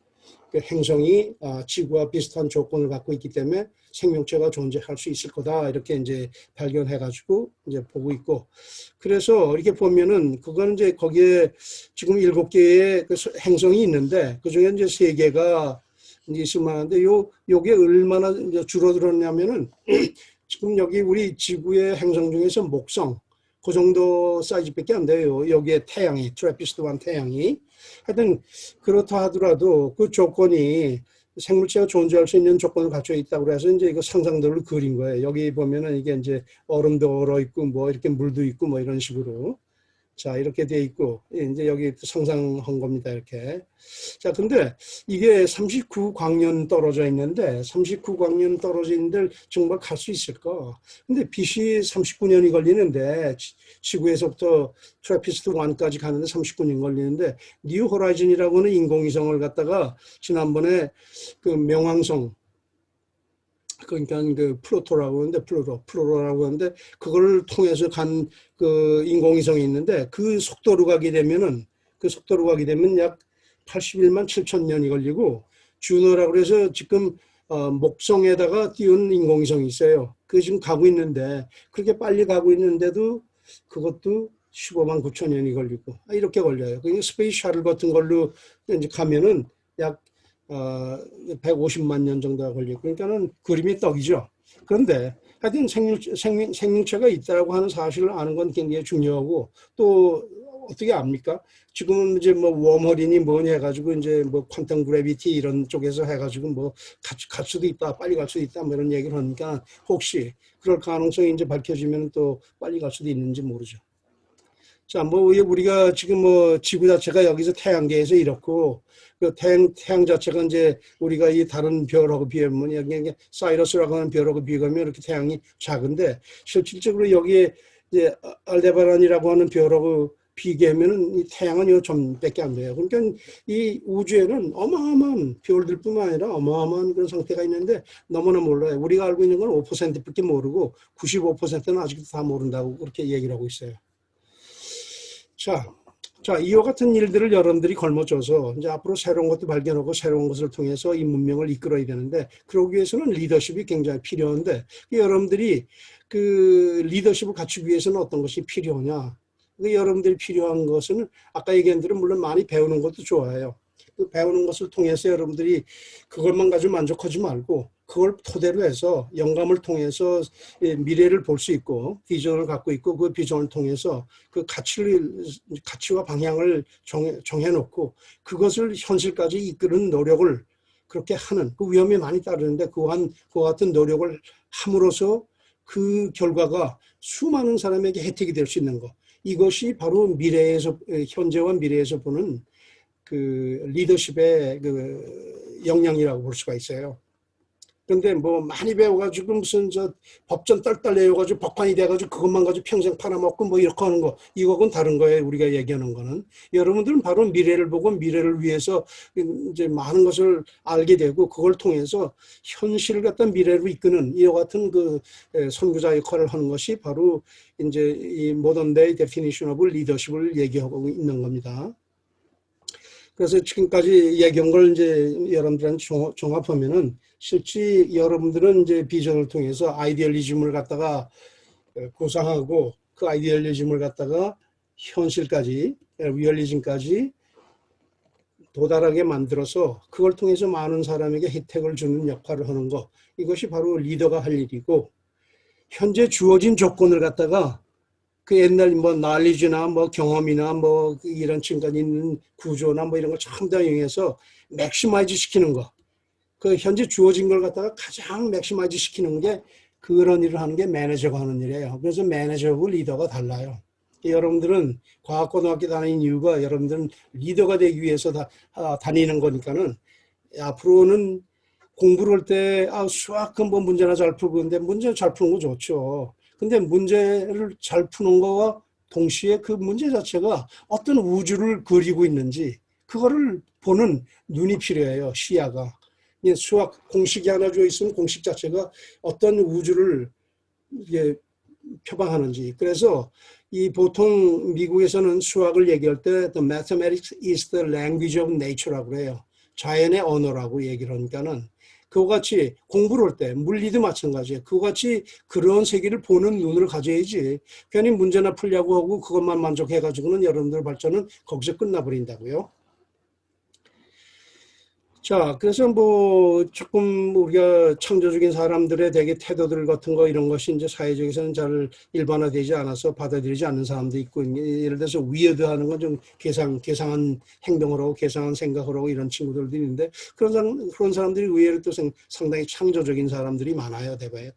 그 행성이 지구와 비슷한 조건을 갖고 있기 때문에 생명체가 존재할 수 있을 거다 이렇게 이제 발견해가지고 이제 보고 있고 그래서 이렇게 보면은 그거는 이제 거기에 지금 7개의 그 행성이 있는데 그 중에 이제 3개가 이제 있을 만한데 요게 얼마나 이제 줄어들었냐면은 지금 여기 우리 지구의 행성 중에서 목성 그 정도 사이즈밖에 안 돼요. 여기에 태양이 트래피스트 1 태양이 하여튼 그렇다 하더라도 그 조건이 생물체가 존재할 수 있는 조건을 갖춰 있다고 해서 이제 이거 상상도를 그린 거예요. 여기 보면은 이게 이제 얼음도 얼어 있고 뭐 이렇게 물도 있고 뭐 이런 식으로 자, 이렇게 돼 있고, 이제 여기 상상한 겁니다. 이렇게. 자, 근데 이게 39광년 떨어져 있는데, 39광년 떨어져 있는데 정말 갈 수 있을까? 근데 빛이 39년이 걸리는데, 지구에서부터 트래피스트 1까지 가는데 39년 걸리는데, 뉴 호라이즌이라고 하는 인공위성을 갖다가 지난번에 그 명왕성, 그러니까 그 플루토라고 하는데 플루토라고 하는데 그걸 통해서 간 그 인공위성이 있는데 그 속도로 가게 되면은 약 81만 7천 년이 걸리고 주노라고 그래서 지금 목성에다가 띄운 인공위성이 있어요. 그게 지금 가고 있는데 그렇게 빨리 가고 있는데도 그것도 15만 9천 년이 걸리고 이렇게 걸려요. 그러니까 스페이스 샤틀 같은 걸로 이제 가면은 약 150만 년 정도가 걸리고 그러니까는 그림이 떡이죠. 그런데 하여튼 생명체가 있다고 하는 사실을 아는 건 굉장히 중요하고 또 어떻게 압니까? 지금은 이제 뭐 웜홀이니 뭐니 해가지고 이제 뭐 퀀텀 그래비티 이런 쪽에서 해가지고 뭐 갈 수도 있다, 빨리 갈 수도 있다 뭐 이런 얘기를 하니까 혹시 그럴 가능성이 이제 밝혀지면 또 빨리 갈 수도 있는지 모르죠. 자, 뭐 우리가 지금 뭐 지구 자체가 여기서 태양계에서 이렇고 그 태양 자체가 이제 우리가 이 다른 별하고 비하면 여기 사이러스라고 하는 별하고 비교하면 이렇게 태양이 작은데 실질적으로 여기에 이제 알데바란이라고 하는 별하고 비교하면은 이 태양은 요 점밖에 안 돼요. 그러니까 이 우주에는 어마어마한 별들뿐만 아니라 어마어마한 그런 상태가 있는데 너무나 몰라요. 우리가 알고 있는 건 5%밖에 모르고 95%는 아직도 다 모른다고 그렇게 얘기를 하고 있어요. 자, 이와 같은 일들을 여러분들이 걸머줘서 이제 앞으로 새로운 것도 발견하고 새로운 것을 통해서 이 문명을 이끌어야 되는데 그러기 위해서는 리더십이 굉장히 필요한데 여러분들이 그 리더십을 갖추기 위해서는 어떤 것이 필요하냐? 여러분들이 필요한 것은 아까 얘기한 대로 물론 많이 배우는 것도 좋아요. 그 배우는 것을 통해서 여러분들이 그것만 가지고 만족하지 말고 그걸 토대로 해서 영감을 통해서 미래를 볼 수 있고 비전을 갖고 있고 그 비전을 통해서 그 가치와 방향을 정해놓고 그것을 현실까지 이끄는 노력을 그렇게 하는 그 위험이 많이 따르는데 그와 같은 노력을 함으로써 그 결과가 수많은 사람에게 혜택이 될 수 있는 것 이것이 바로 미래에서 현재와 미래에서 보는 그 리더십의 그 역량이라고 볼 수가 있어요. 그런데 뭐 많이 배워가지고 무슨 저 법전 떨떨 내려가지고 법관이 돼가지고 그것만 가지고 평생 팔아먹고 뭐 이렇게 하는 거 이거는 다른 거예요. 우리가 얘기하는 거는 여러분들은 바로 미래를 보고 미래를 위해서 이제 많은 것을 알게 되고 그걸 통해서 현실을 갖다 미래로 이끄는 이와 같은 그 선구자 역할을 하는 것이 바로 이제 이 모던 데이 데피니션 오브 리더십을 얘기하고 있는 겁니다. 그래서 지금까지 얘기한 걸 이제 여러분들한테 종합하면은 실제 여러분들은 이제 비전을 통해서 아이디얼리즘을 갖다가 구상하고 그 아이디얼리즘을 갖다가 현실까지 리얼리즘까지 도달하게 만들어서 그걸 통해서 많은 사람에게 혜택을 주는 역할을 하는 것 이것이 바로 리더가 할 일이고 현재 주어진 조건을 갖다가 그 옛날 뭐 날리지나 뭐 경험이나 뭐 이런 층간 있는 구조나 뭐 이런 걸 전부 다 이용해서 맥시마이즈 시키는 거. 그 현재 주어진 걸 갖다가 가장 맥시마이즈 시키는 게 그런 일을 하는 게 매니저가 하는 일이에요. 그래서 매니저하고 리더가 달라요. 여러분들은 과학고등학교 다니는 이유가 여러분들은 리더가 되기 위해서 다니는 거니까는 앞으로는 공부를 할 때 수학 뭐 문제나 잘 풀고 근데 문제 잘 푸는 거 좋죠. 근데 문제를 잘 푸는 거와 동시에 그 문제 자체가 어떤 우주를 그리고 있는지 그거를 보는 눈이 필요해요. 시야가. 수학 공식이 하나 줘 있으면 공식 자체가 어떤 우주를 이게 표방하는지. 그래서 이 보통 미국에서는 수학을 얘기할 때 the mathematics is the language of nature라고 그래요. 자연의 언어라고 얘기를 하니까는 그와 같이 공부를 할 때 물리도 마찬가지예요. 그와 같이 그런 세계를 보는 눈을 가져야지 괜히 문제나 풀려고 하고 그것만 만족해가지고는 여러분들 발전은 거기서 끝나버린다고요. 자, 그래서 뭐 조금 우리가 창조적인 사람들의 되게 태도들 같은 거 이런 것이 이제 사회적에서는 잘 일반화되지 않아서 받아들이지 않는 사람도 있고, 예를 들어서 위어드하는 건 좀 괴상한 행동을 하고 괴상한 생각을 하고 이런 친구들도 있는데 그런 사람들이 의외로 또 상당히 창조적인 사람들이 많아요, 되게.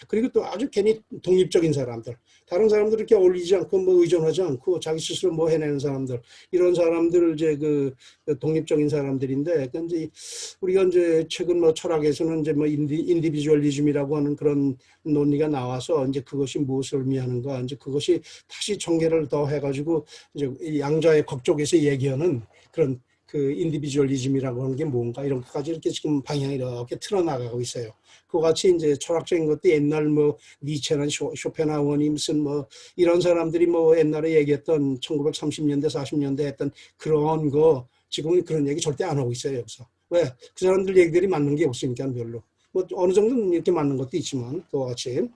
그리고 또 아주 괜히 독립적인 사람들, 다른 사람들 이렇게 어울리지 않고 뭐 의존하지 않고 자기 스스로 뭐 해내는 사람들, 이런 사람들 이제 그 독립적인 사람들인데, 근데 우리가 이제 최근 뭐 철학에서는 이제 뭐 인디비주얼리즘이라고 하는 그런 논리가 나와서 이제 그것이 무엇을 의미하는가, 이제 그것이 다시 전개를 더 해가지고 이제 이 양자의 극쪽에서 얘기하는 그런 그 인디비주얼리즘이라고 하는 게 뭔가 이런 것까지 이렇게 지금 방향이 이렇게 틀어나가고 있어요. 그와 같이 이제 철학적인 것도 옛날 뭐 니체나 쇼펜하우어니 무슨 뭐 이런 사람들이 뭐 옛날에 얘기했던 1930년대 40년대 했던 그런 거 지금은 그런 얘기 절대 안 하고 있어요, 여기서. 왜? 그 사람들 얘기들이 맞는 게 없으니까 별로. 뭐 어느 정도는 이렇게 맞는 것도 있지만 그와 같이.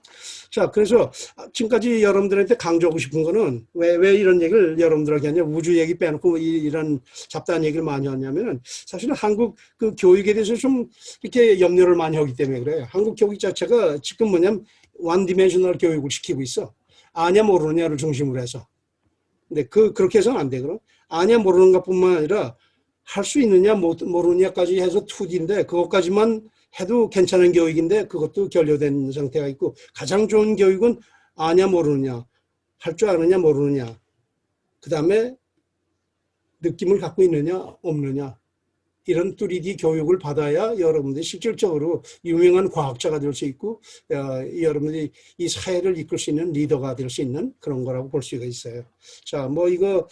자, 그래서 지금까지 여러분들한테 강조하고 싶은 거는 왜 이런 얘기를 여러분들에게 하냐, 우주 얘기 빼놓고 이런 잡다한 얘기를 많이 하냐면은 사실은 한국 그 교육에 대해서 좀 이렇게 염려를 많이 하기 때문에 그래요. 한국 교육 자체가 지금 뭐냐면 원디멘셔널 교육을 시키고 있어. 아냐 모르느냐를 중심으로 해서. 근데 그렇게 해서는 안 되거든. 아냐 모르는 것뿐만 아니라 할 수 있느냐 모르느냐까지 해서 2D인데 그것까지만 해도 괜찮은 교육인데 그것도 결여된 상태가 있고, 가장 좋은 교육은 아냐 모르느냐, 할 줄 아느냐 모르느냐, 그 다음에 느낌을 갖고 있느냐 없느냐, 이런 3D 교육을 받아야 여러분들이 실질적으로 유명한 과학자가 될 수 있고 여러분들이 이 사회를 이끌 수 있는 리더가 될 수 있는 그런 거라고 볼 수가 있어요. 자, 뭐 이거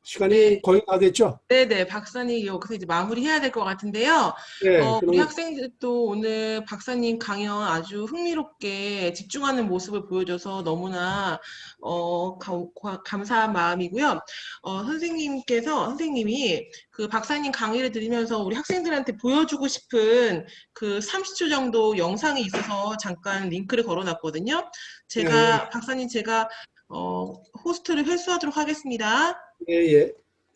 시간이 네. 거의 다 됐죠? 네네, 박사님 여기서 이제 마무리해야 될 것 같은데요. 네, 우리 그럼 학생들도 오늘 박사님 강연 아주 흥미롭게 집중하는 모습을 보여줘서 너무나 감사한 마음이고요. 선생님이 그 박사님 강의를 들으면서 우리 학생들한테 보여주고 싶은 그 30초 정도 영상이 있어서 잠깐 링크를 걸어놨거든요. 예, 박사님 제가 호스트를 회수하도록 하겠습니다. 예,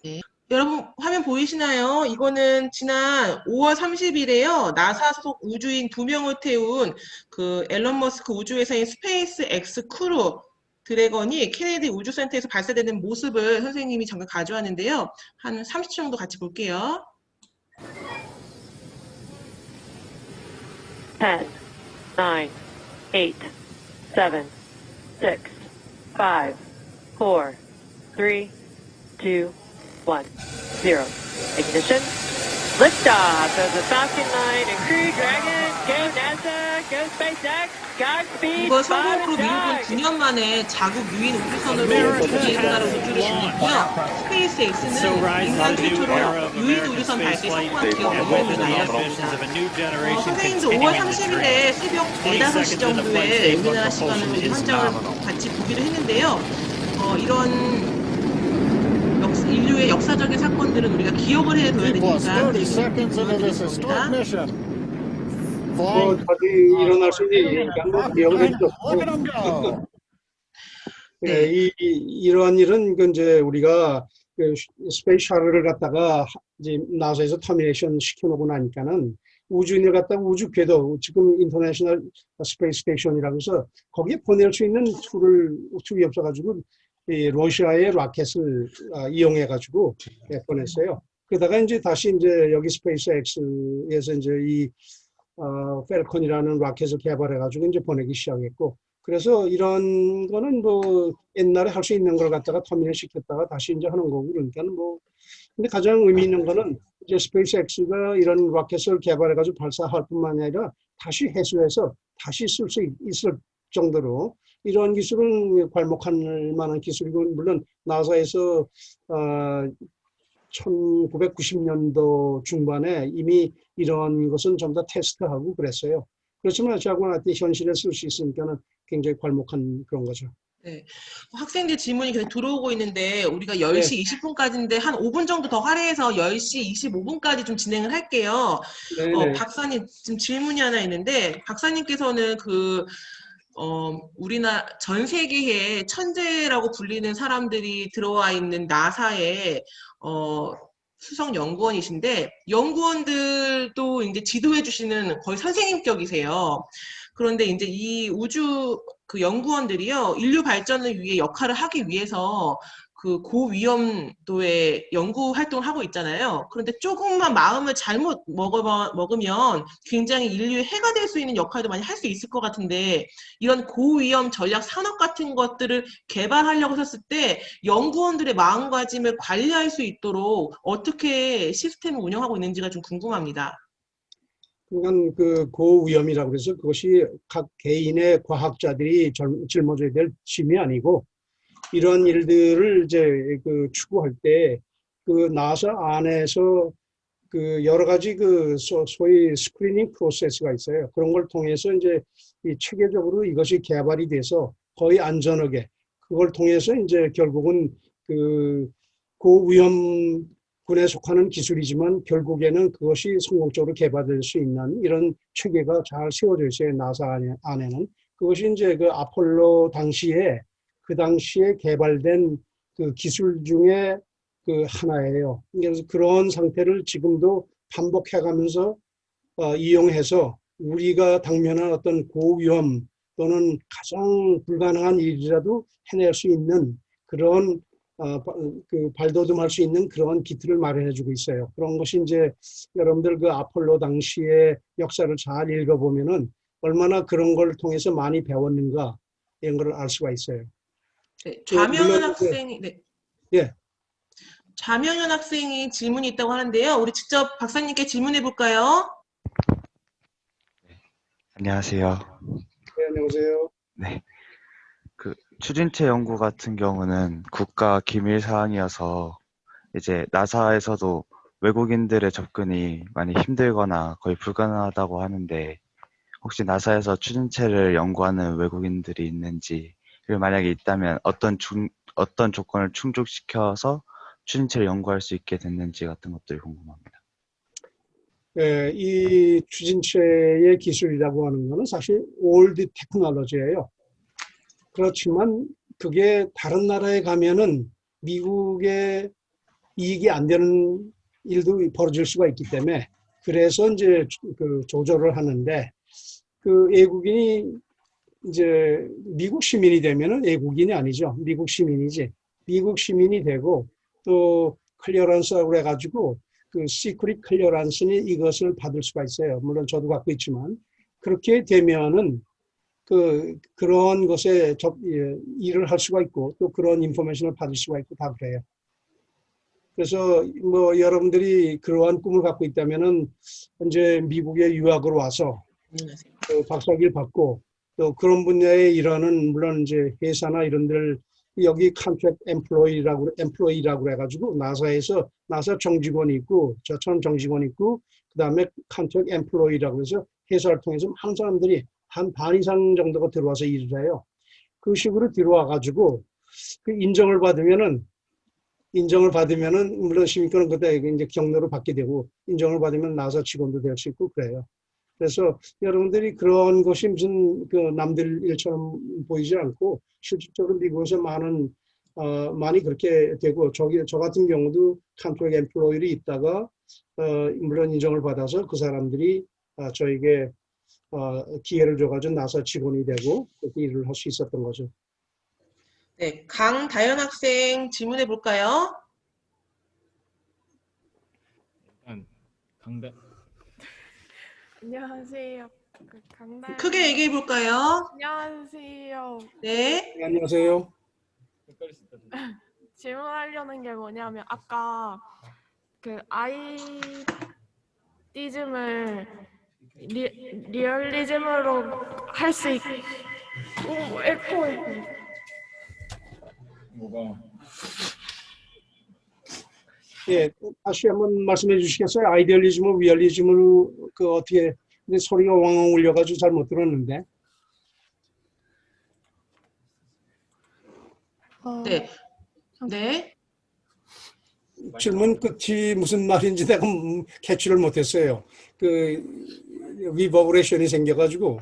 예. 여러분 화면 보이시나요? 이거는 지난 5월 30일에요. 나사 소속 우주인 2명을 태운 그 앨런 머스크 우주회사인 스페이스 X 크루 드래건이 케네디 우주센터에서 발사되는 모습을 선생님이 잠깐 가져왔는데요. 한 30초 정도 같이 볼게요. 10, 9, 8, 7, 6, 5, 4, 3, 2, 1, 0. Ignition. Liftoff of the Falcon 9 and Crew Dragon. Go NASA. Go SpaceX. Godspeed. 이번 성공으로 미국은 9년 만에 자국 유인 우주선으로 우주인가로 우주를 보냈고요. 스페이스 X는 인간 최초로 유인 우주선 발사에 성공한 기업 모험을 날렸습니다. 선생님도 5월 30일에 새벽 4, 5시 정도에 우리나라 시간으로 이 현장을 같이 보기로 했는데요. 이런 인류의 역사적인 사건들은 우리가 기억을 해둬야 되니까 보여드리겠습니다. 뭐 다시 일어날 수 있으니까 뭐 기억을 해주셨고, 네. 이러한 일은 이제 우리가 그 스페이스 샤틀을 갖다가 이제 나사에서 터미네이션 시켜놓고 나니까는 우주인을 갖다가 우주 궤도, 지금 인터내셔널 스페이스 스테이션이라고 해서 거기에 보낼 수 있는 툴이 없어가지고 이 러시아의 라켓을 이용해가지고 보냈어요. 그러다가 이제 다시 이제 여기 스페이스 X에서 이제 이 펠컨이라는 라켓을 개발해가지고 이제 보내기 시작했고, 그래서 이런 거는 뭐 옛날에 할 수 있는 걸 갖다가 터미널 시켰다가 다시 이제 하는 거고, 그러니까 뭐, 근데 가장 의미 있는 거는 이제 스페이스 X가 이런 라켓을 개발해가지고 발사할 뿐만 아니라 다시 회수해서 다시 쓸 수 있을 정도로 이런 기술은 괄목할 만한 기술이고, 물론 나사에서 1990년도 중반에 이미 이런 것은 전부 다 테스트하고 그랬어요. 그렇지만 자고나한테 현실에 쓸 수 있으니까는 굉장히 괄목한 그런 거죠. 네. 학생들 질문이 계속 들어오고 있는데 우리가 10시 네. 20분까지인데 한 5분 정도 더 할애해서 10시 25분까지 좀 진행을 할게요. 네네. 박사님 지금 질문이 하나 있는데 박사님께서는 우리나라 전 세계에 천재라고 불리는 사람들이 들어와 있는 나사에 수석 연구원이신데 연구원들도 이제 지도해 주시는 거의 선생님격이세요. 그런데 이제 이 우주 그 연구원들이요, 인류 발전을 위해 역할을 하기 위해서 그 고위험도의 연구 활동을 하고 있잖아요. 그런데 조금만 마음을 잘못 먹으면 굉장히 인류의 해가 될 수 있는 역할도 많이 할 수 있을 것 같은데, 이런 고위험 전략 산업 같은 것들을 개발하려고 했을 때 연구원들의 마음가짐을 관리할 수 있도록 어떻게 시스템을 운영하고 있는지가 좀 궁금합니다. 그건 그 고위험이라고 해서 그것이 각 개인의 과학자들이 짊어져야 될 짐이 아니고, 이런 일들을 이제 그 추구할 때 그 나사 안에서 그 여러 가지 그 소위 스크리닝 프로세스가 있어요. 그런 걸 통해서 이제 이 체계적으로 이것이 개발이 돼서 거의 안전하게, 그걸 통해서 이제 결국은 그 고위험군에 속하는 기술이지만 결국에는 그것이 성공적으로 개발될 수 있는 이런 체계가 잘 세워져 있어요. 나사 안에는. 그것이 이제 그 아폴로 당시에 그 당시에 개발된 그 기술 중에 그 하나예요. 그래서 그런 상태를 지금도 반복해가면서 이용해서 우리가 당면한 어떤 고위험 또는 가장 불가능한 일이라도 해낼 수 있는 그런 그 발돋움할 수 있는 그런 기틀을 마련해주고 있어요. 그런 것이 이제 여러분들 그 아폴로 당시의 역사를 잘 읽어보면은 얼마나 그런 걸 통해서 많이 배웠는가 이런 걸 알 수가 있어요. 네, 물론 예. 좌명현 학생이 질문이 있다고 하는데요. 우리 직접 박사님께 질문해 볼까요? 안녕하세요. 네, 안녕하세요. 네. 그 추진체 연구 같은 경우는 국가 기밀 사항이어서 이제 나사에서도 외국인들의 접근이 많이 힘들거나 거의 불가능하다고 하는데, 혹시 나사에서 추진체를 연구하는 외국인들이 있는지, 그리고 만약에 있다면 어떤 조건을 충족시켜서 추진체를 연구할 수 있게 됐는지 같은 것들이 궁금합니다. 예, 이 추진체의 기술이라고 하는 것은 사실 올드 테크놀로지예요. 그렇지만 그게 다른 나라에 가면은 미국의 이익이 안 되는 일도 벌어질 수가 있기 때문에 그래서 이제 그 조절을 하는데, 그 외국인이 이제 미국 시민이 되면은 외국인이 아니죠. 미국 시민이지. 미국 시민이 되고 또 클리어런스라고 해가지고 그 시크릿 클리어런스니 이것을 받을 수가 있어요. 물론 저도 갖고 있지만 그렇게 되면은 그런 것에 일을 할 수가 있고 또 그런 인포메이션을 받을 수가 있고 다 그래요. 그래서 뭐 여러분들이 그러한 꿈을 갖고 있다면은 이제 미국에 유학을 와서 박사학위를 받고 또 그런 분야에 일하는, 물론 이제 회사나 이런 데를 여기 컨트랙트 엠플로이라고 해가지고 나사에서 나사 정직원이 있고 저처럼 정직원이 있고 그다음에 컨트랙트 엠플로이라고 해서 회사를 통해서 많은 사람들이 한 반 이상 정도가 들어와서 일을 해요. 그 식으로 들어와가지고 그 인정을 받으면은 물론 시민권은 그때 이제 경로를 받게 되고 인정을 받으면 나사 직원도 될 수 있고 그래요. 그래서 여러분들이 그런 것이 무슨 그 남들 일처럼 보이지 않고 실질적으로 미국에서 많이 그렇게 되고, 저 같은 경우도 컨트랙 엠플로이를 있다가 물론 인정을 받아서 그 사람들이 저에게 기회를 줘가지고 나사 직원이 되고 그렇게 일을 할 수 있었던 거죠. 네, 강다현 학생 질문해 볼까요? 안녕하세요. 강다현. 크게 얘기해 볼까요? 안녕하세요. 네. 네, 안녕하세요. 질문하려는 게 뭐냐면 아까 그 아이디즘을 리얼리즘으로 할 수 있. 오, 에코. 뭐가 예, 다시 한번 말씀해 주시겠어요? 아이디얼리즘을 리얼리즘으로 그 어떻게, 근데 소리가 왕왕 울려가지고 잘 못 들었는데. 네. 네. 질문 끝이 무슨 말인지 내가 캐치를 못했어요. 그 리버브레이션이 생겨가지고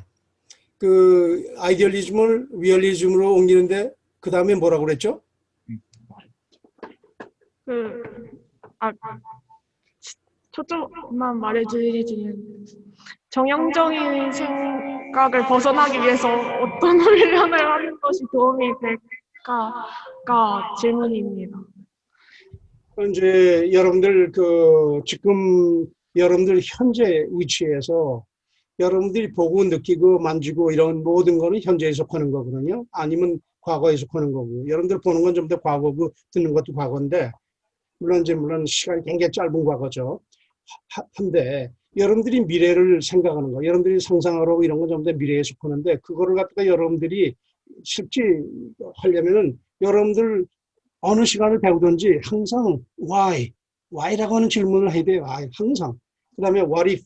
그 아이디얼리즘을 리얼리즘으로 옮기는데 그 다음에 뭐라고 그랬죠? 초점만 말해주시면 정형적인 생각을 벗어나기 위해서 어떤 훈련을 하는 것이 도움이 될까가 질문입니다. 이제 여러분들 지금 여러분들 현재 위치에서 여러분들이 보고 느끼고 만지고 이런 모든 거는 현재에 속하는 거거든요. 아니면 과거에 속하는 거고. 여러분들 보는 건 좀 더 과거고 듣는 것도 과거인데 물론 시간이 굉장히 짧은 과거죠. 한데 여러분들이 미래를 생각하는 거, 여러분들이 상상하고 이런 건 좀 더 미래에 속하는데 그거를 갖다가 여러분들이 쉽게 하려면은 여러분들 어느 시간을 배우든지 항상 why라고 하는 질문을 해야 돼요. 항상. 그 다음에 what if,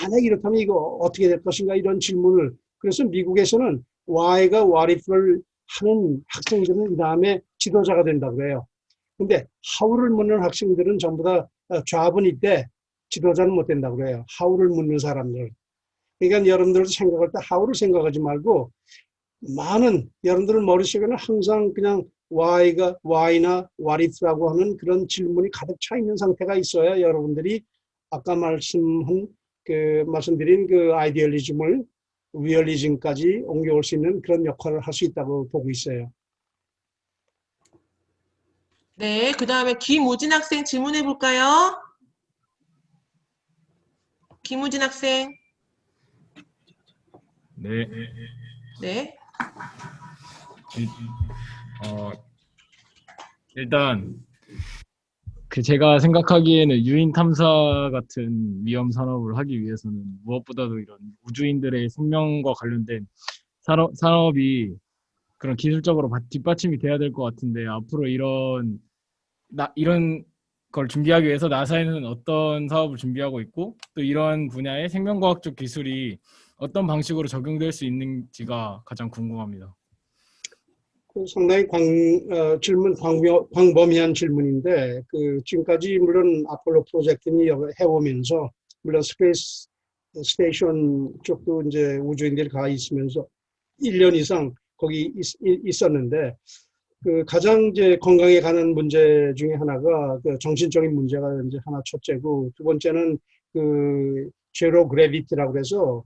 만약 이렇다면 이거 어떻게 될 것인가 이런 질문을. 그래서 미국에서는 why가 what if를 하는 학생들은 그 다음에 지도자가 된다고 해요. 근데 how를 묻는 학생들은 전부 다 좌분이 때 지도자는 못 된다고 해요. how를 묻는 사람들. 그러니까 여러분들도 생각할 때 how를 생각하지 말고 여러분들 머릿속에는 항상 그냥 why나 what if라고 하는 그런 질문이 가득 차 있는 상태가 있어야 여러분들이 아까 말씀드린 그 아이디얼리즘을 리얼리즘까지 옮겨올 수 있는 그런 역할을 할 수 있다고 보고 있어요. 네, 그 다음에 김우진 학생 질문해 볼까요? 김우진 학생. 네. 네. 일단 제가 생각하기에는 유인 탐사 같은 위험 산업을 하기 위해서는 무엇보다도 이런 우주인들의 생명과 관련된 산업이 그런 기술적으로 뒷받침이 돼야 될 것 같은데 앞으로 이런 걸 준비하기 위해서 나사에는 어떤 사업을 준비하고 있고 또 이런 분야의 생명과학적 기술이 어떤 방식으로 적용될 수 있는지가 가장 궁금합니다. 상당히 광범위한 질문인데 지금까지 물론 아폴로 프로젝트니 해오면서 물론 스페이스 스테이션 쪽도 이제 우주인들이 가 있으면서 1년 이상 거기 있었는데 가장 이제 건강에 관한 문제 중에 하나가 정신적인 문제가 이제 하나 첫째고 두 번째는 제로 그래비티라고 해서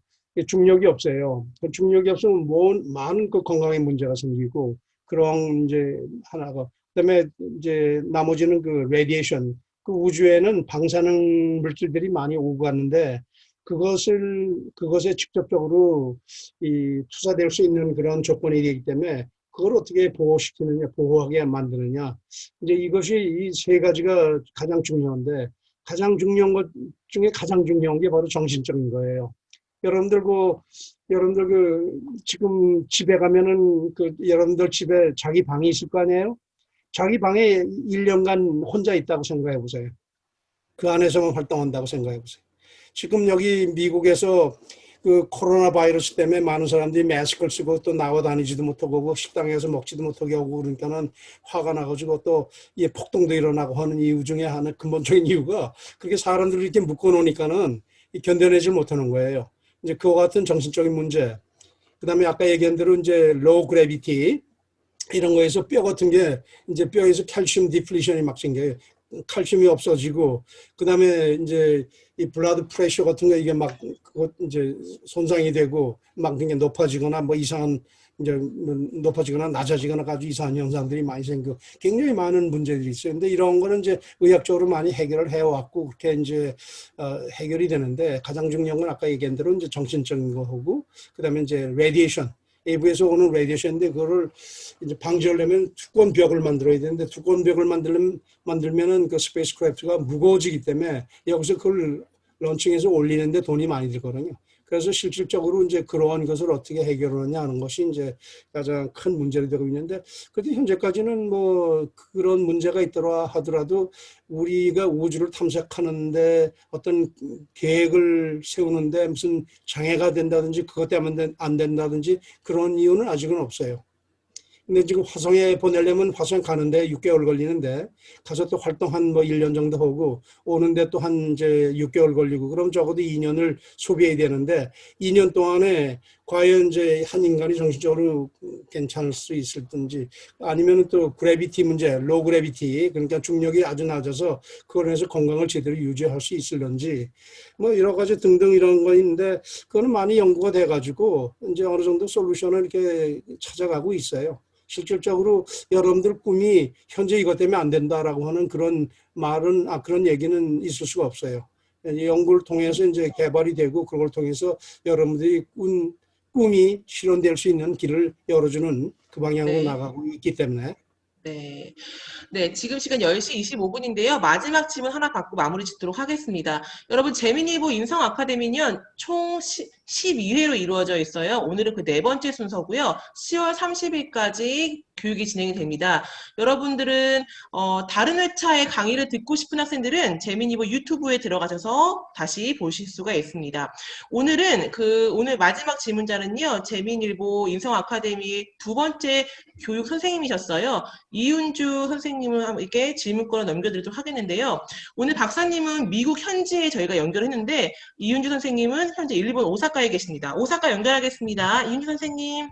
중력이 없어요. 중력이 없으면 많은 건강의 문제가 생기고 그런 이제 하나가. 그다음에 이제 나머지는 레디에이션. 우주에는 방사능 물질들이 많이 오고 갔는데 그것에 직접적으로 투사될 수 있는 그런 조건이 되기 때문에 그걸 어떻게 보호하게 만드느냐. 이제 이것이 이 세 가지가 가장 중요한데 가장 중요한 것 중에 가장 중요한 게 바로 정신적인 거예요. 여러분들 지금 집에 가면은 여러분들 집에 자기 방이 있을 거 아니에요? 자기 방에 1년간 혼자 있다고 생각해 보세요. 그 안에서만 활동한다고 생각해 보세요. 지금 여기 미국에서 코로나 바이러스 때문에 많은 사람들이 마스크를 쓰고 또 나와 다니지도 못하고 식당에서 먹지도 못하게 하고 그러니까는 화가 나가지고 또 폭동도 일어나고 하는 이유 중에 하나 근본적인 이유가 그렇게 사람들을 이렇게 묶어 놓으니까는 견뎌내지 못하는 거예요. 이제 그와 같은 정신적인 문제. 그다음에 아까 얘기한 대로 이제 로우 그래비티 이런 거에서 뼈 같은 게 이제 뼈에서 칼슘 디플리션이 막 생겨요. 칼슘이 없어지고 그다음에 이제 이 블라드 프레셔 같은 거 이게 막 이제 손상이 되고 막 그게 높아지거나 뭐 이상한 이제 높아지거나 낮아지거나 아주 이상한 현상들이 많이 생겨 굉장히 많은 문제들이 있어요. 근데 이런 거는 이제 의학적으로 많이 해결을 해왔고 그렇게 이제 해결이 되는데 가장 중요한 건 아까 얘기한 대로 이제 정신적인 거하고 그다음에 이제 레디에이션. 외부에서 오는 레디에이션인데 그거를 이제 방지하려면 두꺼운 벽을 만들어야 되는데 두꺼운 벽을 만들면은 스페이스 크래프트가 무거워지기 때문에 여기서 그걸 런칭해서 올리는데 돈이 많이 들거든요. 그래서 실질적으로 이제 그러한 것을 어떻게 해결하느냐 하는 것이 이제 가장 큰 문제가 되고 있는데 그런데 현재까지는 뭐 그런 문제가 있더라 하더라도 우리가 우주를 탐색하는데 어떤 계획을 세우는데 무슨 장애가 된다든지 그것 때문에 안 된다든지 그런 이유는 아직은 없어요. 근데 지금 화성에 보내려면 화성 가는데 6개월 걸리는데 가서 또 활동 한 1년 정도 하고 오는데 또 한 이제 6개월 걸리고 그럼 적어도 2년을 소비해야 되는데 2년 동안에 과연 이제 한 인간이 정신적으로 괜찮을 수 있을든지 아니면 또 그래비티 문제, 로 그래비티 그러니까 중력이 아주 낮아서 그걸 해서 건강을 제대로 유지할 수 있을런지 뭐 여러 가지 등등 이런 거 있는데 그거는 많이 연구가 돼가지고 이제 어느 정도 솔루션을 이렇게 찾아가고 있어요. 실질적으로 여러분들 꿈이 현재 이것 때문에 안 된다라고 하는 그런 말은 그런 얘기는 있을 수가 없어요. 연구를 통해서 이제 개발이 되고 그걸 통해서 여러분들이 꿈이 실현될 수 있는 길을 열어주는 그 방향으로 네. 나가고 있기 때문에. 네. 네, 지금 시간 10시 25분인데요. 마지막 질문 하나 받고 마무리 짓도록 하겠습니다. 여러분, 재미니보 인성 아카데미는 총 12회로 이루어져 있어요. 오늘은 그 네 번째 순서고요. 10월 30일까지 교육이 진행이 됩니다. 여러분들은 다른 회차의 강의를 듣고 싶은 학생들은 재미니보 유튜브에 들어가셔서 다시 보실 수가 있습니다. 오늘은 오늘 마지막 질문자는요. 재미일보 인성 아카데미 두 번째 교육 선생님이셨어요. 이윤주 선생님에게 질문권을 넘겨드리도록 하겠는데요. 오늘 박사님은 미국 현지에 저희가 연결했는데 이윤주 선생님은 현재 일본 오사카에 계십니다. 오사카 연결하겠습니다. 이윤주 선생님.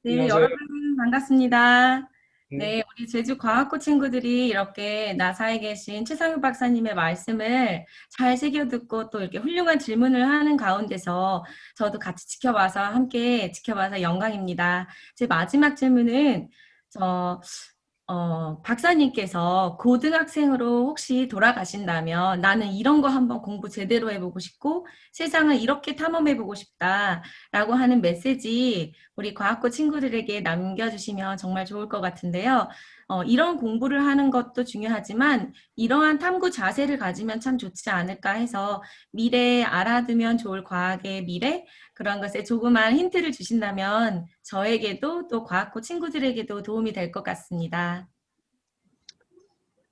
네, 안녕하세요. 여러분 반갑습니다. 네. 네, 우리 제주과학고 친구들이 이렇게 나사에 계신 최상욱 박사님의 말씀을 잘 새겨 듣고 또 이렇게 훌륭한 질문을 하는 가운데서 저도 같이 함께 지켜봐서 영광입니다. 제 마지막 질문은 박사님께서 고등학생으로 혹시 돌아가신다면 나는 이런 거 한번 공부 제대로 해보고 싶고 세상을 이렇게 탐험해보고 싶다라고 하는 메시지 우리 과학고 친구들에게 남겨주시면 정말 좋을 것 같은데요. 이런 공부를 하는 것도 중요하지만 이러한 탐구 자세를 가지면 참 좋지 않을까 해서 미래에 알아두면 좋을 과학의 미래 그런 것에 조그만 힌트를 주신다면 저에게도 또 과학고 친구들에게도 도움이 될 것 같습니다.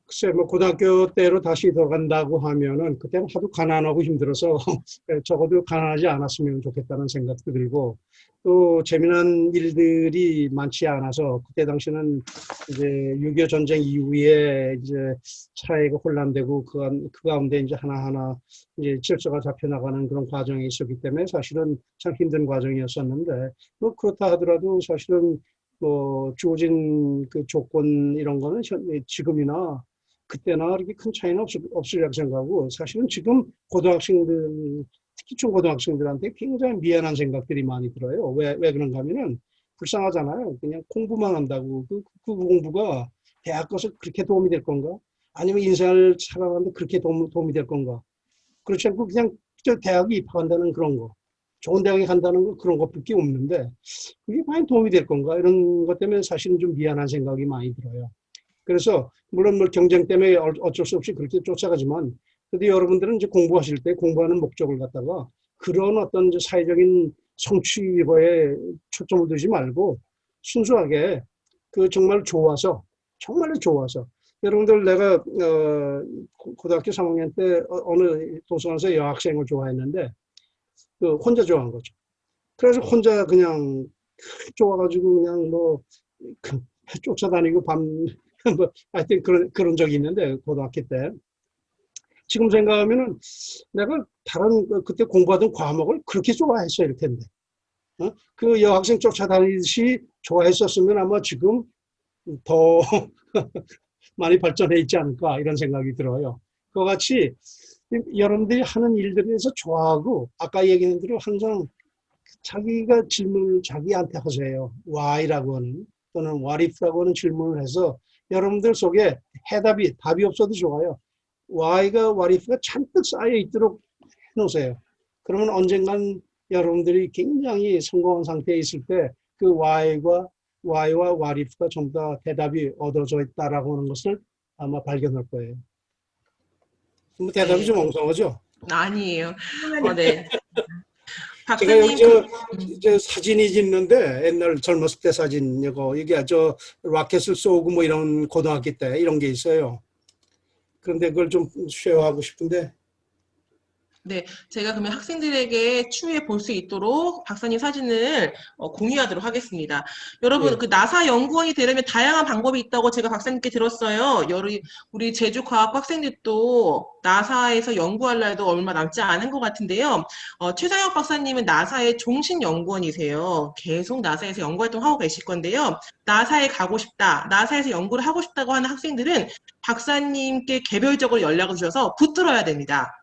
글쎄, 뭐, 고등학교 때로 다시 돌아간다고 하면은, 그때는 하도 가난하고 힘들어서, 적어도 가난하지 않았으면 좋겠다는 생각도 들고, 또 재미난 일들이 많지 않아서, 그때 당시는 이제 6.25 전쟁 이후에 이제 사회가 혼란되고, 그 가운데 이제 하나하나 이제 질서가 잡혀나가는 그런 과정이 있었기 때문에 사실은 참 힘든 과정이었었는데, 뭐, 그렇다 하더라도 사실은 뭐, 주어진 그 조건 이런 거는 지금이나 그때나 그렇게 큰 차이는 없으리라고 생각하고 사실은 지금 고등학생들 특히 중고등학생들한테 굉장히 미안한 생각들이 많이 들어요. 왜 그런가 하면은 불쌍하잖아요. 그냥 공부만 한다고 그 공부가 대학 가서 그렇게 도움이 될 건가? 아니면 인생을 살아가는데 그렇게 도움이 될 건가? 그렇지 않고 그냥 대학에 입학한다는 그런 거. 좋은 대학에 간다는 거 그런 것밖에 없는데 그게 과연 도움이 될 건가? 이런 것 때문에 사실은 좀 미안한 생각이 많이 들어요. 그래서 물론 뭐 경쟁 때문에 어쩔 수 없이 그렇게 쫓아가지만 그래도 여러분들은 이제 공부하실 때 공부하는 목적을 갖다가 그런 어떤 이제 사회적인 성취에 초점을 두지 말고 순수하게 그 정말 좋아서 정말로 좋아서 여러분들 내가 고등학교 3학년 때 어느 도서관에서 여학생을 좋아했는데 그 혼자 좋아한 거죠. 그래서 혼자 그냥 좋아가지고 그냥 뭐 쫓아다니고 뭐, 하여튼 그런 적이 있는데, 고등학교 때. 지금 생각하면은 내가 그때 공부하던 과목을 그렇게 좋아했어야 할 텐데. 그 여학생 쫓아다니듯이 좋아했었으면 아마 지금 더 많이 발전해 있지 않을까, 이런 생각이 들어요. 그와 같이 여러분들이 하는 일들에 대해서 좋아하고, 아까 얘기한 대로 항상 자기가 질문을 자기한테 하세요. why라고 하는, 또는 what if라고 하는 질문을 해서 여러분들 속에 답이 없어도 좋아요. why가 what if가 잔뜩 쌓여 있도록 해놓으세요. 그러면 언젠간 여러분들이 굉장히 성공한 상태에 있을 때 그 why와 what if가 전부 다 대답이 얻어져 있다라고 하는 것을 아마 발견할 거예요. 뭐 대답이 네. 좀 엉성하죠? 아니에요. 네. 제가 여기 박사님, 저 사진이 있는데 옛날 젊었을 때 사진 이게 라켓을 쏘고 뭐 이런 고등학교 때 이런 게 있어요. 그런데 그걸 좀 쉐어하고 싶은데 네, 제가 그러면 학생들에게 추후에 볼 수 있도록 박사님 사진을 공유하도록 하겠습니다. 여러분, 예. 그 나사 연구원이 되려면 다양한 방법이 있다고 제가 박사님께 들었어요. 우리 제주과학 학생들도 나사에서 연구할 날도 얼마 남지 않은 것 같은데요. 최상혁 박사님은 나사의 종신 연구원이세요. 계속 나사에서 연구 활동하고 계실 건데요. 나사에 가고 싶다, 나사에서 연구를 하고 싶다고 하는 학생들은 박사님께 개별적으로 연락을 주셔서 붙들어야 됩니다.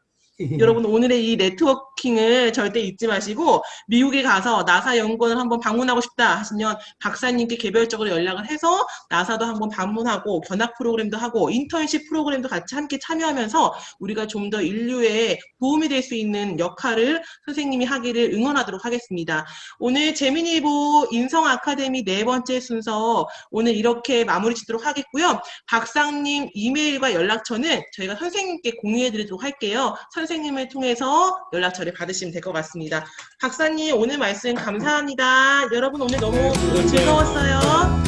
여러분 오늘의 이 네트워킹을 절대 잊지 마시고 미국에 가서 나사 연구원을 한번 방문하고 싶다 하시면 박사님께 개별적으로 연락을 해서 나사도 한번 방문하고 견학 프로그램도 하고 인턴십 프로그램도 같이 함께 참여하면서 우리가 좀 더 인류에 도움이 될 수 있는 역할을 선생님이 하기를 응원하도록 하겠습니다. 오늘 재민이보 인성 아카데미 4번째 순서 오늘 이렇게 마무리 짓도록 하겠고요. 박사님 이메일과 연락처는 저희가 선생님께 공유해 드리도록 할게요. 선생님을 통해서 연락처를 받으시면 될 것 같습니다. 박사님 오늘 말씀 감사합니다. 여러분 오늘 너무 즐거웠어요.